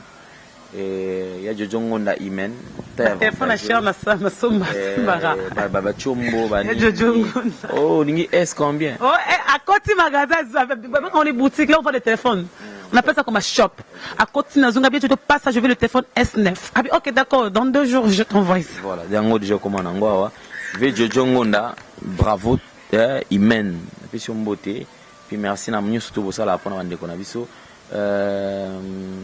Et ya Jojo Ngonda Imen. Téléphone à cher na somba bara. Baba Chombo bani. Jojo Ngonda. Oh, ningi est combien? Oh, à côté magasin, quand on est boutique là on vend des téléphones. On appelle ça comme un shop. À côté na zonga bien tu te passes, je veux le téléphone S9. Ah OK d'accord, dans 2 jours je t'envoie ça. Voilà, dango déjà comment ngwa. Ve Jojo Ngonda, bravo, Imen, question beauté, puis merci na mnyo surtout pour ça la pona bande konabiso.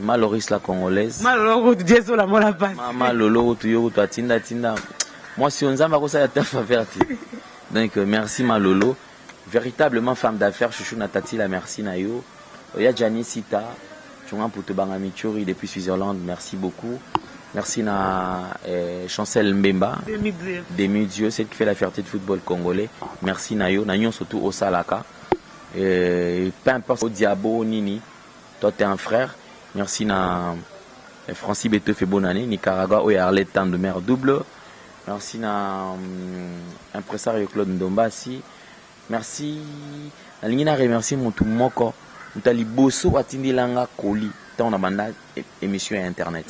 Maloris la congolaise. Malolo Jezo la mola passe. Malolo tu yo tu atinda tinda. Moi si on zamba ko ça ya ta faveur. Donc merci Malolo, véritablement femme d'affaires chouchou na tati la merci na yo. Ya Jani Sita, chunga pour te banga michori depuis Switzerland, merci beaucoup. Merci na Chancel Mbemba, Demi Dieu, celle qui fait la fierté de football congolais. Merci Nayo, Nagnon surtout au Salaka. Peu importe au Diabo Nini, toi tu es un frère. Merci na Francis Beto fait bonne année, Nicaragua ou Arlette temps de mer double. Merci na impresario Claude Ndombasi. Merci na lingina remercier mon tout moko, mutali boso atindi langa koli, tant na banda émission internet.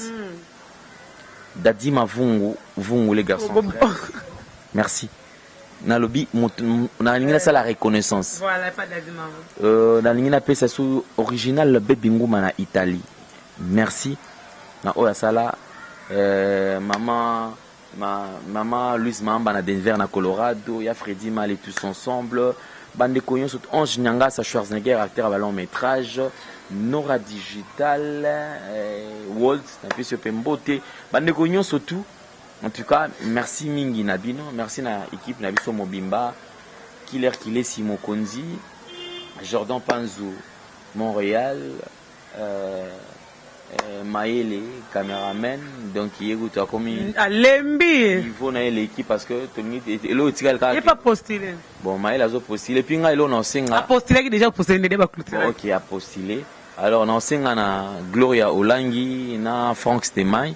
Dadima Vungu les garçons. Merci. Nalobi, na ça la reconnaissance. Voilà, pas Dadima. Na lingina pesa sous original le Bebingu mana Italie. Merci. Na oya sala maman Luis Mamba na Denver na Colorado, ya Freddy Mal et tous ensemble. Bande Cognon sur Ange Nyanga sa Schwarzenegger acteur à long métrage. Nora Digital, Walt, na pesi Pembote, bande Cognon surtout. En tout cas, merci mingi Nabino, merci na équipe Nabiso Mobimba, Killer Simo Konzi, Jordan Panzou, Montréal, Maëlle, caméraman, donc il est comme il faut l'équipe parce que l'autre il n'est pas postulé. Bon, Maëlle a postulé, puis il a postulé déjà postulé des ok, a postulé. Alors on enseigne na Gloria Olangi, na Frank Stemai.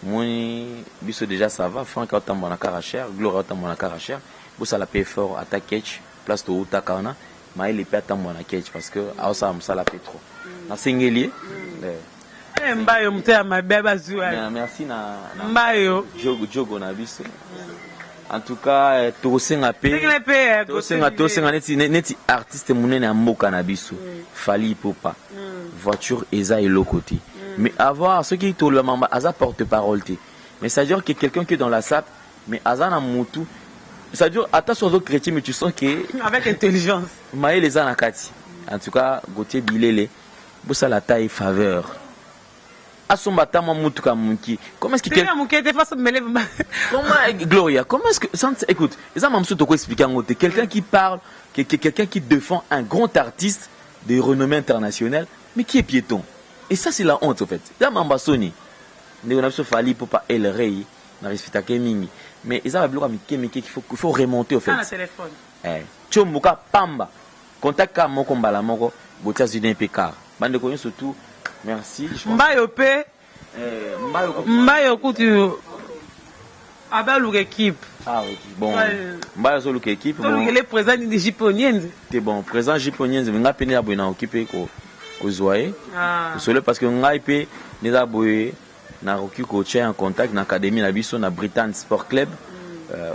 Moi, biso déjà ça va. Frank a autant mon caractère, Gloria autant mon caractère. Vous ça la paye fort à ta catch, place de Utakana. Maëlle est pas tant mon catch parce que à ça la paye trop. Na Singeli. Mbayo mtea mabeba zuwa. Merci na Mbayo Jogo na biso. En tout cas, tosenga neti artiste munene mboka na biso. Fali Ipupa. Voiture eza et l'autre côté. Mais avoir ce qui est tout le monde, Aza porte-parole. Mais ça veut dire que quelqu'un qui est dans la sape, mais Aza na mutu. Ça veut dire, attention aux autres chrétiens, mais tu sens que. Avec intelligence. Maë les anakati. En tout cas, Gauthier Bilele, Boussa la taille faveur. Asombata mutu kamunki. Comment est-ce que. Comment, Gloria, comment est-ce que. Écoute, ça m'a expliqué en côté. Quelqu'un qui parle, quelqu'un qui défend un grand artiste de renommée internationale, mais qui est piéton. Et ça, c'est la honte, en fait. Là, Mambasoni, on a Fali Ipupa et le Rey, on a respecté Mingi. Mais ils ont qu'il faut remonter, en fait. Ah, téléphone. Tchombuka Pamba. Contact à mon combat, la moko, Botia Zudin Pécar. Bande de surtout, merci. Mbayope. Mbayope, tu. Abel ou équipe. Ah, ok. Bon. Mbayope ou équipe. Bon. Il est présent des Japoniens. C'est bon. Présent Japoniens, mais on a peine à bien occuper quoi. Parce que ngaipe neza boye na roki coach en contact na académie na biso na Britain Sport Club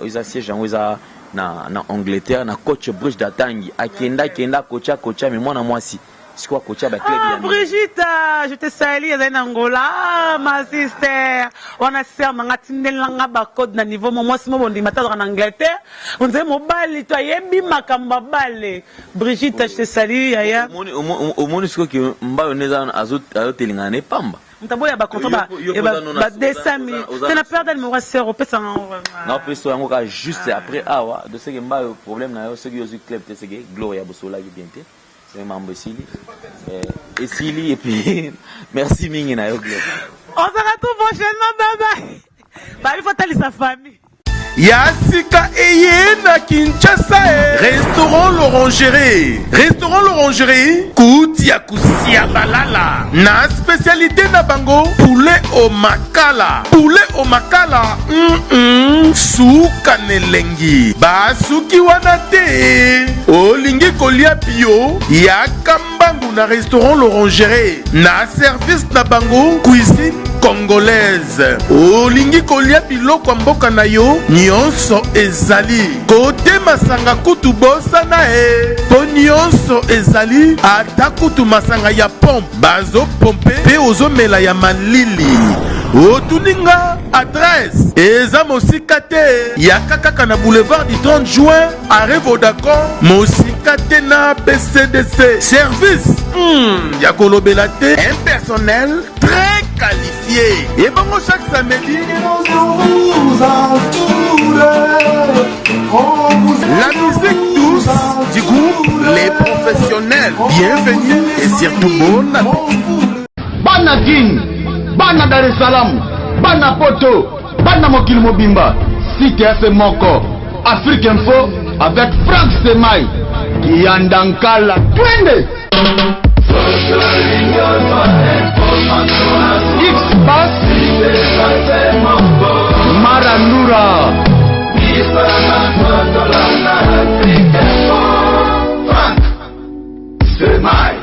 ils siège en na Angleterre na coach Bruce Datangi akenda coacha mais moi na moi si c'est quoi coacha ba club ya Brigitte je te salue en Angola ma sister on a serre manga tindelanga ba code na niveau moi si mo bondi matadra en Angleterre on dit mobile toi yebi makamba bale Brigitte je te salue yaya au monde ce que mba neza azotelinga ne pamba mtaboya ba contrat ba 200 000 tu n'as peur de me rassurer au pesa non peso yango ka juste après awa de ce que mba problème na yo ce que club te ce que Gloria Bosola qui bientôt c'est membre Sili et Sili et puis merci mingi na yo club on se retrouve prochainement bye bye bah il faut aller sa famille Yasika Eye na Kinshasa Restaurant l'Orangerie Koutia Kusia Balala na spécialité na bango poulet au makala Suka nelengi Basuki wana te Olingi kolia bio Yakambangu na Restaurant l'Orangerie na service na bango cuisine congolaise Olingi kolia biloko mboka na yo nyonso ezali kote masanga kutu bosana po nyonso ezali ata kutu masanga ya pompe bazo pompe pe ozomela ya malili otuninga adresse eza mosika te ya kaka na boulevard du 30 juin arrêt Vodacom mosika te na BCDC service ya kolobela te un personnel très qualifié et bon chaque samedi la musique douce du groupe Les Professionnels. Bienvenue et surtout bon appétit. Bana King, Bana Dar es Salaam, Bana Poto, Bana Mokil Mobimba, Site FM Moko, Afrique Info avec Franck Semaï, Kiandankala, Twende.